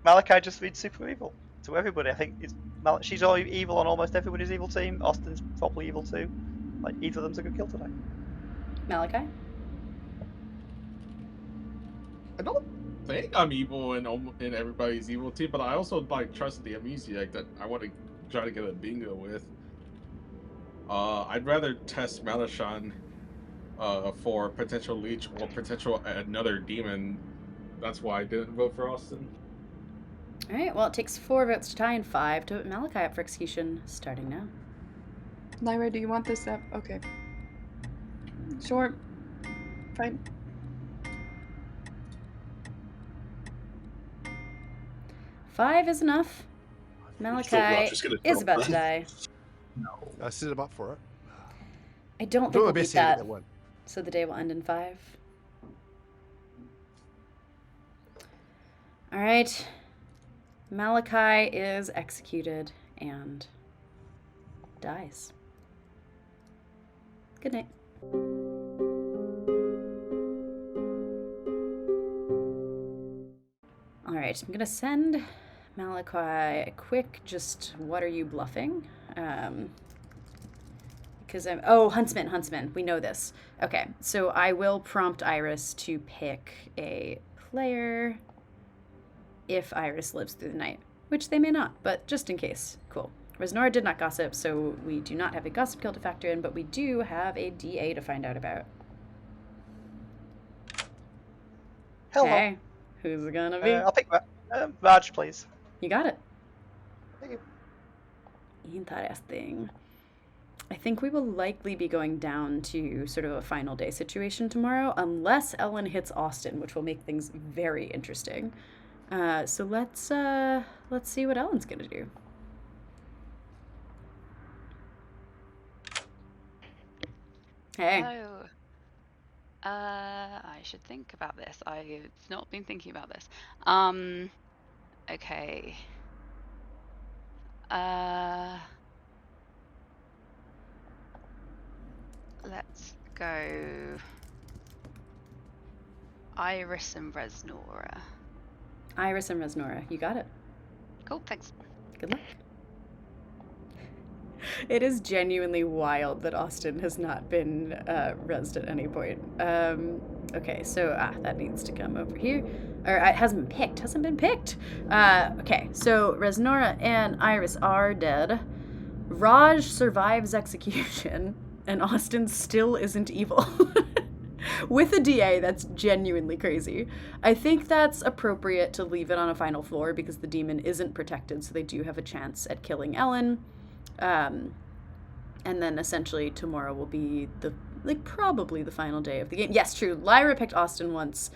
C: Malachi just reads super evil to everybody. I think she's all evil on almost everybody's evil team. Austin's probably evil too. Like, either of them's a good kill today.
A: Malachi?
M: I don't think I'm evil in everybody's evil team, but I also trust the amnesiac that I want to try to get a bingo with. I'd rather test Malashon for potential leech or potential another demon. That's why I didn't vote for Austin.
A: Alright, well, it takes 4 votes to tie and 5 to put Malachi up for execution. Starting now.
L: Lyra, do you want this up? Okay. Sure. Fine.
A: Five is enough. Malachi is about to die.
H: No. I set him up for it.
A: I don't think we'll beat that. So the day will end in 5. Alright. Malachi is executed and dies. Good night. Alright, I'm gonna send Malachi a quick just what are you bluffing? Because I'm Huntsman, we know this. Okay, so I will prompt Iris to pick a player if Iris lives through the night, which they may not, but just in case. Cool. Resnora did not gossip, so we do not have a gossip kill to factor in, but we do have a DA to find out about.
C: Hello.
A: Okay, who's it gonna be?
C: I'll pick Raj, please.
A: You got it.
C: Thank you.
A: Interesting. I think we will likely be going down to sort of a final day situation tomorrow, unless Ellen hits Austin, which will make things very interesting. So let's see what Ellen's gonna do. Hey.
B: Oh. I should think about this. I've not been thinking about this. Okay. Let's go Iris and Resnora.
A: Iris and Resnora, you got it.
B: Cool, thanks.
A: Good luck. It is genuinely wild that Austin has not been rezzed at any point. Okay, so that needs to come over here. Or it hasn't been picked. Okay, so Resnora and Iris are dead. Raj survives execution, and Austin still isn't evil. With a DA, that's genuinely crazy. I think that's appropriate to leave it on a final floor because the demon isn't protected, so they do have a chance at killing Ellen. And then essentially tomorrow will be probably the final day of the game. Yes, true. Lyra picked Austin once.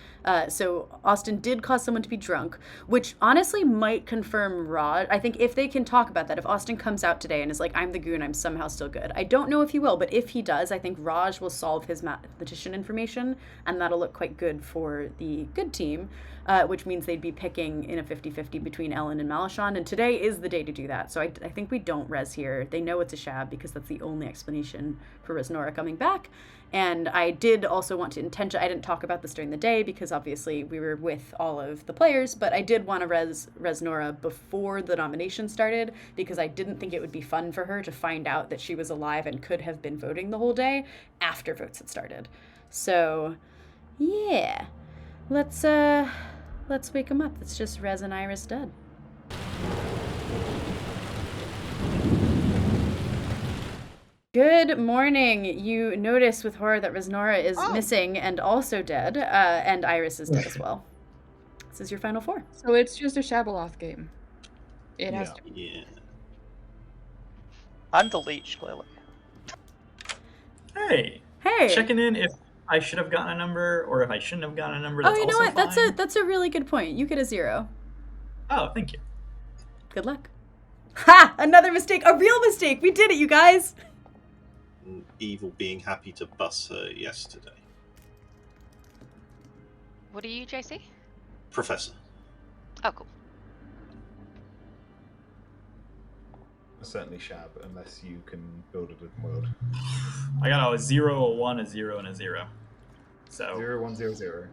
A: So Austin did cause someone to be drunk, which honestly might confirm Rod. I think if they can talk about that, if Austin comes out today and is like, I'm the goon, I'm somehow still good. I don't know if he will, but if he does, I think Raj will solve his mathematician information, and that'll look quite good for the good team, which means they'd be picking in a 50-50 between Ellen and Malachon, and today is the day to do that. So I think we don't res here. They know it's a shab because that's the only explanation for Resnora coming back. And I did also want to I didn't talk about this during the day because obviously we were with all of the players, but I did want to res Nora before the nomination started because I didn't think it would be fun for her to find out that she was alive and could have been voting the whole day after votes had started. So, yeah. Let's wake him up. It's just Rez and Iris dead. Good morning. You notice with horror that Resnora is missing and also dead, and Iris is dead as well. This is your final four.
L: So it's just a Shabaloth game. It has to be.
J: Yeah.
C: And the leech, clearly.
G: Hey. Checking in if I should have gotten a number or if I shouldn't have gotten a number. That's
A: you know
G: also
A: what?
G: fine.
A: That's a really good point. You get a 0.
G: Oh, thank you.
A: Good luck. Ha! Another mistake. A real mistake. We did it, you guys.
J: Evil being happy to bus her yesterday.
B: What are you, JC?
J: Professor.
B: Oh, cool.
E: Certainly Shab, unless you can build a world.
G: I got a 0, a 1, a 0, and a 0. So
E: 0, 1, 0, 0.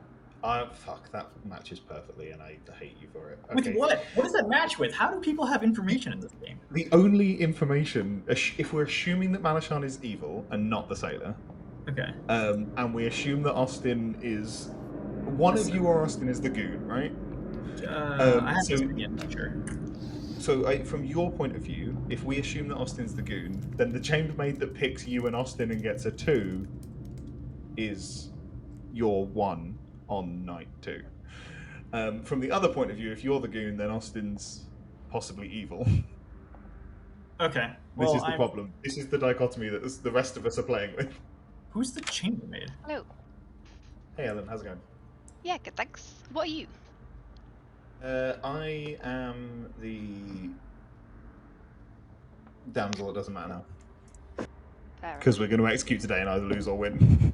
E: Fuck, that matches perfectly, and I hate you for it.
G: Okay. With what? What does that match with? How do people have information in this game?
E: The only information, if we're assuming that Malachon is evil and not the sailor,
G: okay,
E: and we assume that Austin is one of you or Austin is the goon, right?
G: I have to be in sure.
E: So, from your point of view, if we assume that Austin's the goon, then the chambermaid that picks you and Austin and gets a 2 is your 1 on night 2. From the other point of view, if you're the goon, then Austin's possibly evil.
G: Okay.
E: This is the problem. This is the dichotomy that the rest of us are playing with.
G: Who's the chambermaid?
B: Hello.
E: Hey, Ellen, how's it going?
B: Yeah, good, thanks. What are you?
E: I am the damsel. It doesn't matter now. Because we're going to execute today and either lose or win.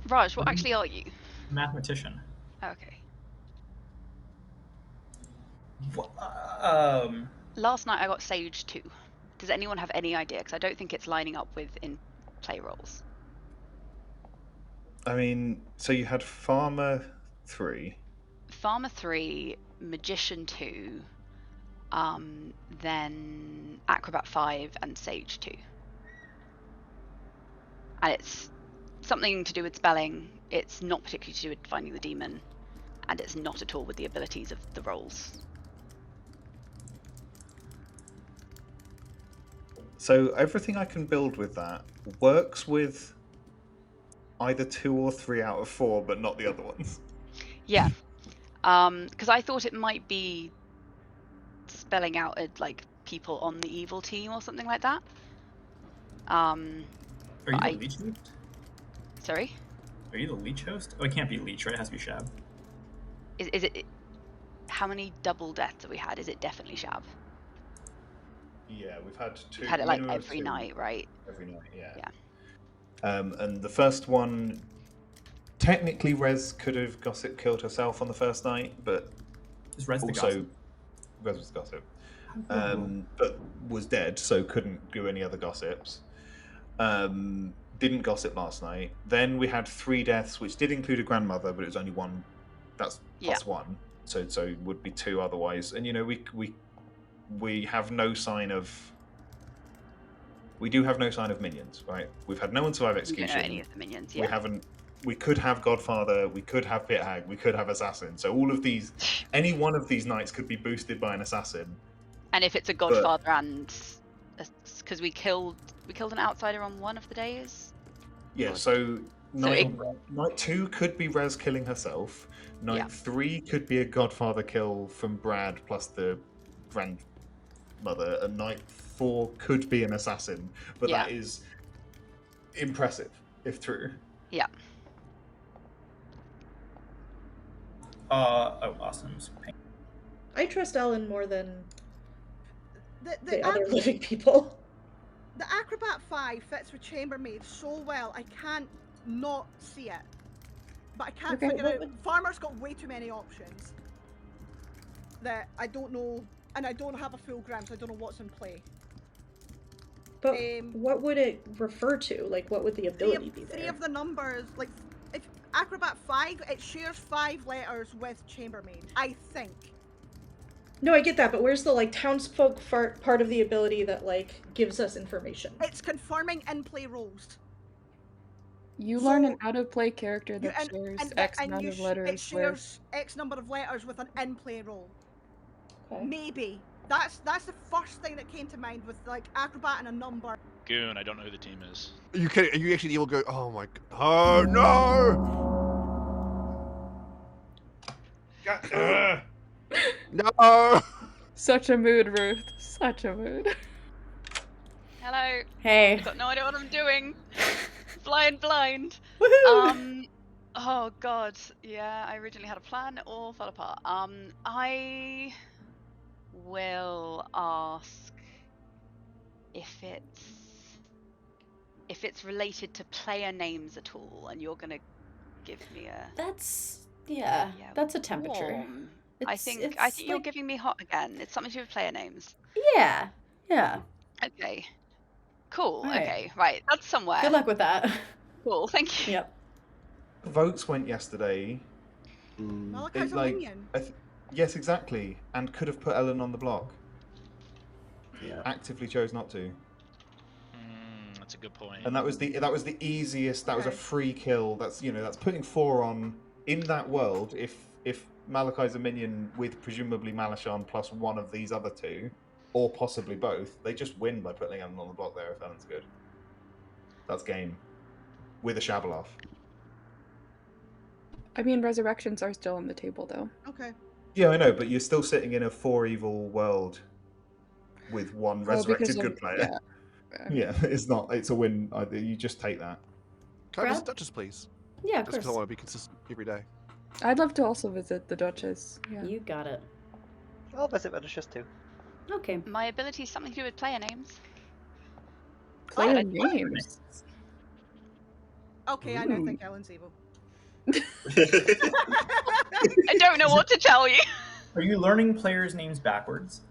B: Raj, what actually are you?
G: Mathematician.
B: Okay.
G: What,
B: Last night I got Sage 2. Does anyone have any idea? Because I don't think it's lining up with in-play roles.
E: I mean, so you had Farmer 3.
B: Farmer 3, Magician 2, then Acrobat 5, and Sage 2. And it's something to do with spelling, it's not particularly to do with finding the demon, and it's not at all with the abilities of the roles.
E: So everything I can build with that works with either 2 or 3 out of 4, but not the other ones.
B: Yeah. Because I thought it might be spelling out like people on the evil team or something like that.
G: Are you the leech host?
B: Sorry?
G: Are you the leech host? Oh, it can't be leech, right? It has to be Shab.
B: Is it? How many double deaths have we had? Is it definitely Shab?
E: Yeah, we've had 2.
B: We've had it like every night, right?
E: Every night, yeah.
B: Yeah.
E: And the first one, technically Rez could have gossip killed herself on the first night, but
G: is Rez
E: also
G: the gossip?
E: Rez was gossip, but was dead, so couldn't do any other gossips. didn't gossip last night. Then we had 3 deaths, which did include a grandmother, but it was only 1. That's plus 1, so it would be 2 otherwise. And we have no sign of. We do have no sign of minions, right? We've had no one survive execution.
B: We don't know any of the minions.
E: We haven't. We could have Godfather. We could have Pit Hag. We could have Assassin. So all of these, any one of these nights could be boosted by an Assassin.
B: And if it's a Godfather and because we killed an outsider on one of the days.
E: Yeah. So night 2 could be Rez killing herself. Night 3 could be a Godfather kill from Brad plus the grandmother, and night 4 could be an assassin. But that is impressive if true.
B: Yeah.
G: Awesome.
D: I trust Ellen more than
F: the
D: other living people.
F: The Acrobat 5 fits with Chambermaid so well, I can't not see it. But I can't figure out. Farmer's got way too many options that I don't know, and I don't have a full gram, so I don't know what's in play.
D: But what would it refer to? Like, what would the ability be there?
F: 3 of the numbers, like, if Acrobat 5, it shares 5 letters with Chambermaid, I think.
D: No, I get that, but where's the, like, townsfolk part of the ability that, like, gives us information?
F: It's confirming in-play roles.
L: You learn an out-of-play character that shares X amount of letters.
F: It shares X number of letters with an in-play role. Okay. Maybe. That's the first thing that came to mind with, like, Acrobat and a number.
I: Goon, I don't know who the team is.
H: Are you kidding? Are you actually able to go, oh my god. Oh no! No!
L: Such a mood, Ruth. Such a mood.
B: Hello.
A: Hey.
B: I've got no idea what I'm doing. Blind.
A: Woohoo!
B: Oh god. Yeah, I originally had a plan, it all fell apart. I will ask if it's related to player names at all, and you're gonna give me a.
A: That's a temperature.
B: Warm. I think you're giving me hot again. It's something to do with player names.
A: Yeah.
B: Okay. Cool.
A: Right.
B: Okay. Right. That's somewhere.
A: Good luck with that.
B: Cool. Thank you.
A: Yep.
E: Votes went yesterday.
F: Malachite's a minion.
E: Yes, exactly, and could have put Ellen on the block.
J: Yeah.
E: Actively chose not to.
I: That's a good point.
E: And that was the easiest. That was a free kill. That's that's putting 4 on in that world. If Malachite's a minion with presumably Malachon plus one of these other 2, or possibly both, they just win by putting Ellen on the block there. If Ellen's good, that's game. With a Shabaloff.
L: I mean, resurrections are still on the table, though.
F: Okay.
E: Yeah, I know, but you're still sitting in a 4 evil world with 1 resurrected good player. Yeah, it's not. It's a win. You just take that.
H: Can I visit Duchess, please?
A: Yeah, of
H: Just because I
A: course.
H: want to be consistent every day.
L: I'd love to also visit the Duchess. Yeah.
A: You got it.
C: I'll visit Duchess too.
A: Okay.
B: My ability is something to do with player names.
L: Player names.
F: Okay, I now think Ellen's evil.
B: I don't know what to tell you.
G: Are you learning players' names backwards?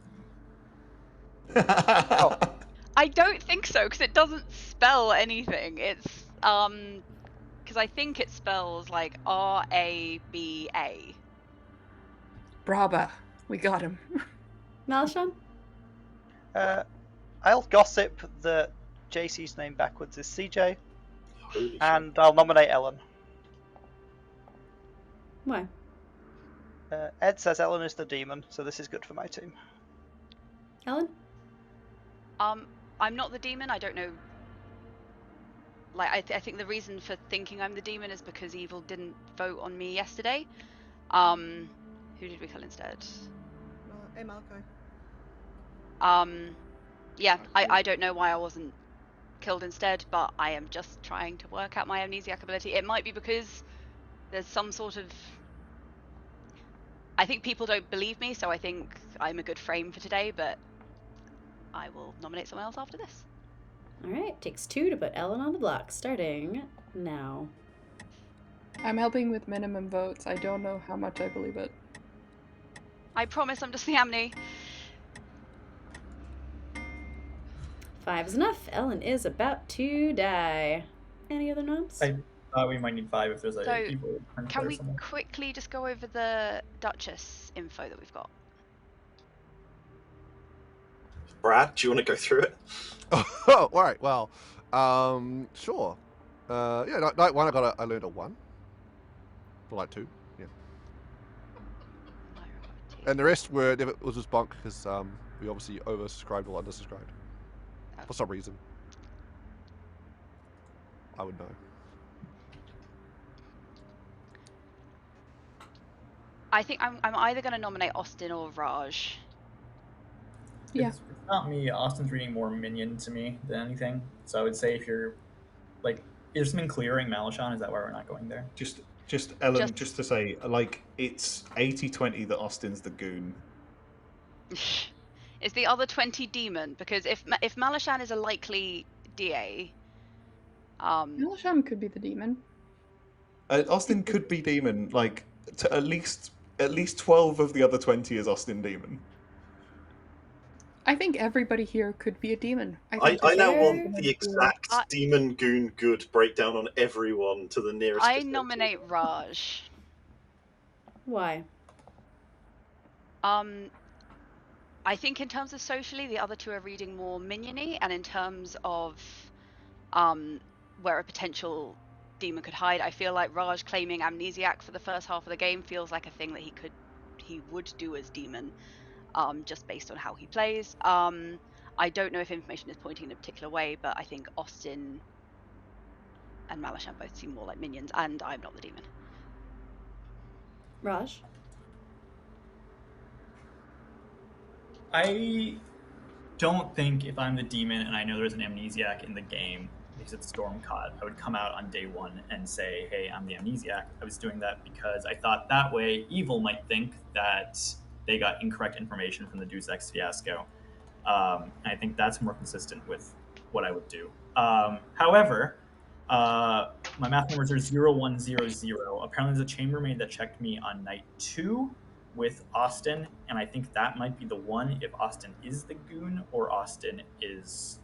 B: I don't think so, because it doesn't spell anything. It's because I think it spells like R-A-B-A.
L: Braba, we got him.
A: Malachon?
C: I'll gossip that JC's name backwards is CJ, and I'll nominate Ellen.
A: Why?
C: Ed says Ellen is the demon, so this is good for my team.
A: Ellen?
B: I'm not the demon. I don't know. Like, I think the reason for thinking I'm the demon is because Evil didn't vote on me yesterday. Who did we kill instead?
F: Malachi.
B: Yeah, I don't know why I wasn't killed instead, but I am just trying to work out my amnesiac ability. It might be because there's some sort of... I think people don't believe me, so I think I'm a good frame for today, but I will nominate someone else after this.
A: Alright, takes 2 to put Ellen on the block, starting now.
L: I'm helping with minimum votes. I don't know how much I believe it.
B: I promise I'm just the Amni.
A: 5 is enough. Ellen is about to die. Any other notes?
G: I thought we might need 5 if there's
B: So,
G: people.
B: can we quickly just go over the Duchess info that we've got?
J: Brad, do you want to go through it?
H: Oh, all right. Well, sure. Yeah, night 1 I learned a 1. For like 2, yeah. And the rest was just bunk because we obviously oversubscribed or undersubscribed for some reason. I would know.
B: I think I'm either going to nominate Austin or Raj.
L: Yeah.
G: It's not me. Austin's reading more minion to me than anything. So I would say if you're like, is something clearing Malashan? Is that why we're not going there?
E: Just Ellen, just to say, like, it's 80-20 that Austin's the goon.
B: Is the other 20 demon? Because if Malashan is a likely DA,
L: Malashan could be the demon.
E: Austin could be demon. Like, to at least 12 of the other 20 is Austin demon.
L: I think everybody here could be a demon.
J: I now want the exact demon goon good breakdown on everyone to the nearest.
B: I nominate Raj.
A: Why?
B: I think in terms of socially, the other two are reading more minion-y, and in terms of where a potential demon could hide, I feel like Raj claiming amnesiac for the first half of the game feels like a thing that he would do as demon. Just based on how he plays. I don't know if information is pointing in a particular way, but I think Austin and Malashan both seem more like minions, and I'm not the demon.
A: Raj?
G: I don't think if I'm the demon and I know there's an amnesiac in the game, because it's Stormcaught, I would come out on day 1 and say, hey, I'm the amnesiac. I was doing that because I thought that way Evil might think that they got incorrect information from the Deus Ex Fiasco. And I think that's more consistent with what I would do. However, my math numbers are 0100. Apparently there's a chambermaid that checked me on night 2 with Austin, and I think that might be the one if Austin is the goon or Austin is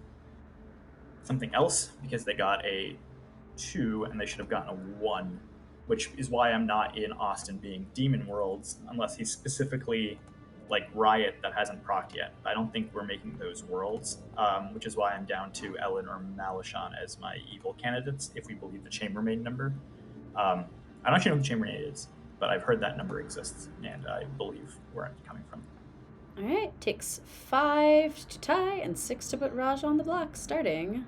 G: something else, because they got a 2 and they should have gotten a 1. Which is why I'm not in Austin being Demon Worlds, unless he's specifically like Riot that hasn't procced yet. I don't think we're making those worlds, which is why I'm down to Ellen or Malashan as my evil candidates, if we believe the chambermaid number. I don't actually know what the chambermaid is, but I've heard that number exists, and I believe where I'm coming from.
A: All right, takes 5 to tie and 6 to put Raj on the block, starting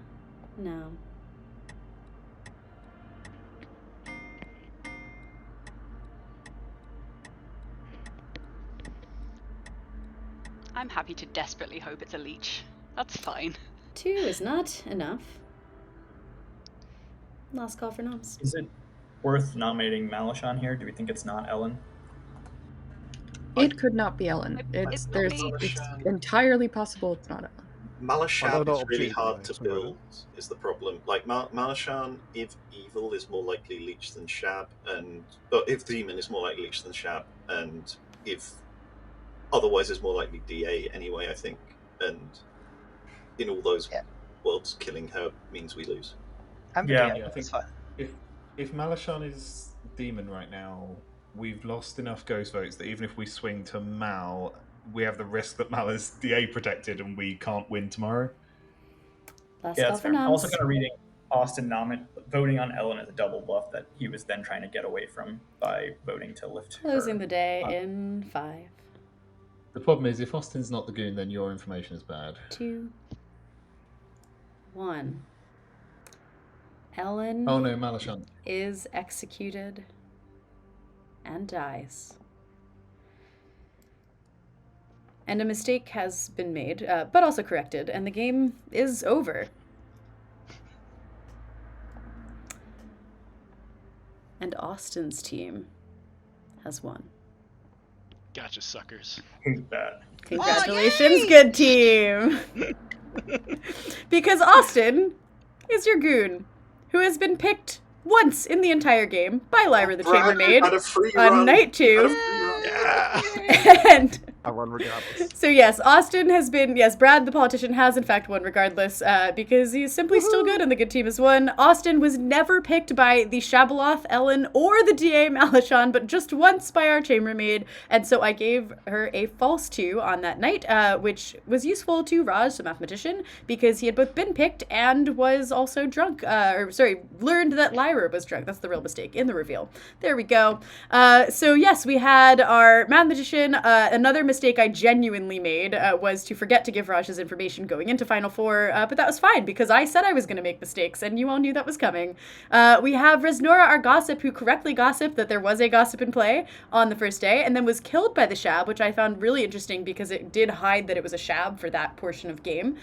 A: now.
B: I'm happy to desperately hope it's a leech. That's fine.
A: 2 is not enough. Last call for noms.
G: Is it worth nominating Malashan here? Do we think it's not Ellen?
L: It could not be Ellen. It's entirely possible it's not Ellen.
J: Malashan is really hard to build, is the problem. Like, Malashan, if evil, is more likely leech than Shab, and if demon is more likely leech than Shab, and if otherwise is more likely DA anyway, I think. And in all those worlds, killing her means we lose.
E: I think if Malashan is demon right now, we've lost enough ghost votes that even if we swing to Mal, we have the risk that Mal is DA protected and we can't win tomorrow.
G: That's fair. I'm also kind of reading Austin voting on Ellen as a double bluff that he was then trying to get away from by voting to lift
A: Closing
G: her.
A: the day in 5.
M: The problem is, if Austin's not the goon, then your information is bad.
A: 2, 1. Ellen
M: Oh no, Malashan
A: is executed and dies. And a mistake has been made, but also corrected, and the game is over. And Austin's team has won.
I: Gotcha, suckers.
G: Hate that.
A: Congratulations, good team! Because Austin is your goon, who has been picked once in the entire game by Lyra the Chambermaid on night 2. And
H: I won regardless.
A: So yes, Austin has been, Brad the politician has in fact won regardless, because he's simply still good and the good team has won. Austin was never picked by the Shabaloth Ellen or the DA Malachon, but just once by our chambermaid, and so I gave her a false 2 on that night, which was useful to Raj, the mathematician, because he had both been picked and was also drunk, learned that Lyra was drunk. That's the real mistake in the reveal. There we go. So yes, we had our mathematician. Another mistake I genuinely made was to forget to give Raj his information going into Final Four, but that was fine because I said I was going to make mistakes and you all knew that was coming. We have Resnora, our gossip, who correctly gossiped that there was a gossip in play on the first day and then was killed by the Shab, which I found really interesting because it did hide that it was a Shab for that portion of game.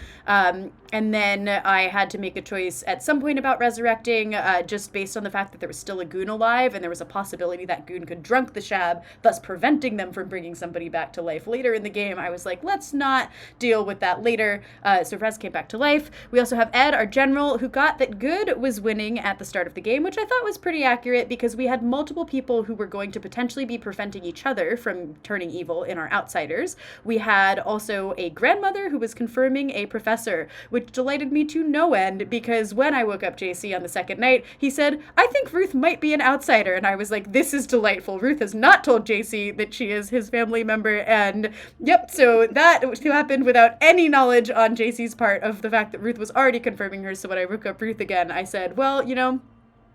A: And then I had to make a choice at some point about resurrecting, just based on the fact that there was still a goon alive and there was a possibility that goon could drunk the Shab, thus preventing them from bringing somebody back to life later in the game. I was like, let's not deal with that later. So Rez came back to life. We also have Ed, our general, who got that good was winning at the start of the game, which I thought was pretty accurate because we had multiple people who were going to potentially be preventing each other from turning evil in our outsiders. We had also a grandmother who was confirming a professor, which delighted me to no end because when I woke up JC on the second night, he said, I think Ruth might be an outsider. And I was like, this is delightful. Ruth has not told JC that she is his family member. And yep, so that happened without any knowledge on JC's part of the fact that Ruth was already confirming her. So when I woke up Ruth again, I said, well,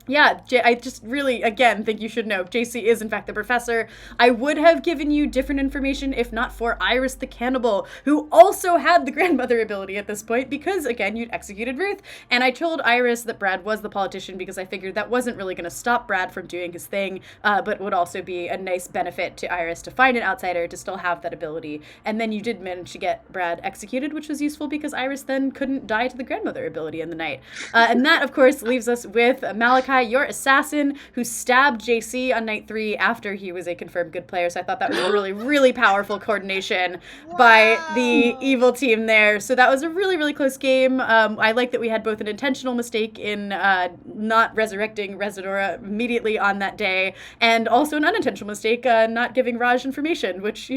A: yeah, I just really, again, think you should know JC is, in fact, the professor. I would have given you different information if not for Iris the Cannibal, who also had the grandmother ability at this point because, again, you'd executed Ruth. And I told Iris that Brad was the politician because I figured that wasn't really going to stop Brad from doing his thing, but would also be a nice benefit to Iris to find an outsider to still have that ability. And then you did manage to get Brad executed, which was useful because Iris then couldn't die to the grandmother ability in the night. And that, of course, leaves us with Malachi, your assassin, who stabbed JC on night 3 after he was a confirmed good player. So I thought that was a really, really powerful coordination by the evil team there. So that was a really, really close game. I like that we had both an intentional mistake in not resurrecting Residora immediately on that day, and also an unintentional mistake not giving Raj information, which,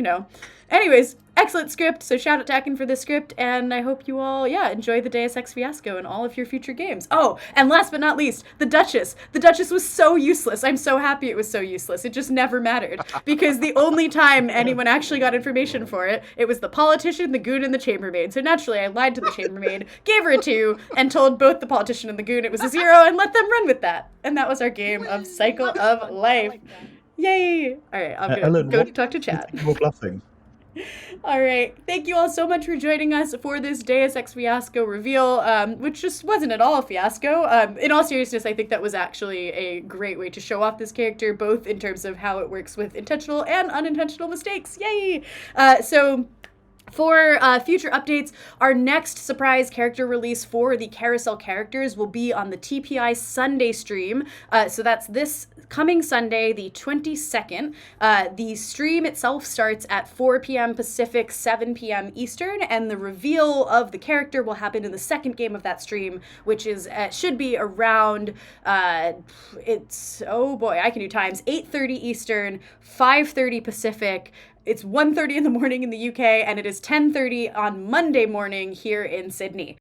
A: Anyways, excellent script, so shout out to Ekin for this script, and I hope you all, enjoy the Deus Ex Fiasco and all of your future games. Oh, and last but not least, the Duchess. The Duchess was so useless. I'm so happy it was so useless. It just never mattered, because the only time anyone actually got information for it, it was the politician, the goon, and the chambermaid. So naturally, I lied to the chambermaid, gave her a 2, and told both the politician and the goon it was a 0, and let them run with that. And that was our game of Cycle of Life. Yay! All right, I'm gonna go talk to chat.
E: More bluffing.
A: All right. Thank you all so much for joining us for this Deus Ex Fiasco reveal, which just wasn't at all a fiasco. In all seriousness, I think that was actually a great way to show off this character, both in terms of how it works with intentional and unintentional mistakes. Yay! For future updates, our next surprise character release for the Carousel characters will be on the TPI Sunday stream. So that's this coming Sunday, the 22nd. The stream itself starts at 4 p.m. Pacific, 7 p.m. Eastern, and the reveal of the character will happen in the second game of that stream, which is should be around, it's, oh boy, I can do times, 8:30 Eastern, 5:30 Pacific. It's 1:30 in the morning in the UK, and it is 10:30 on Monday morning here in Sydney.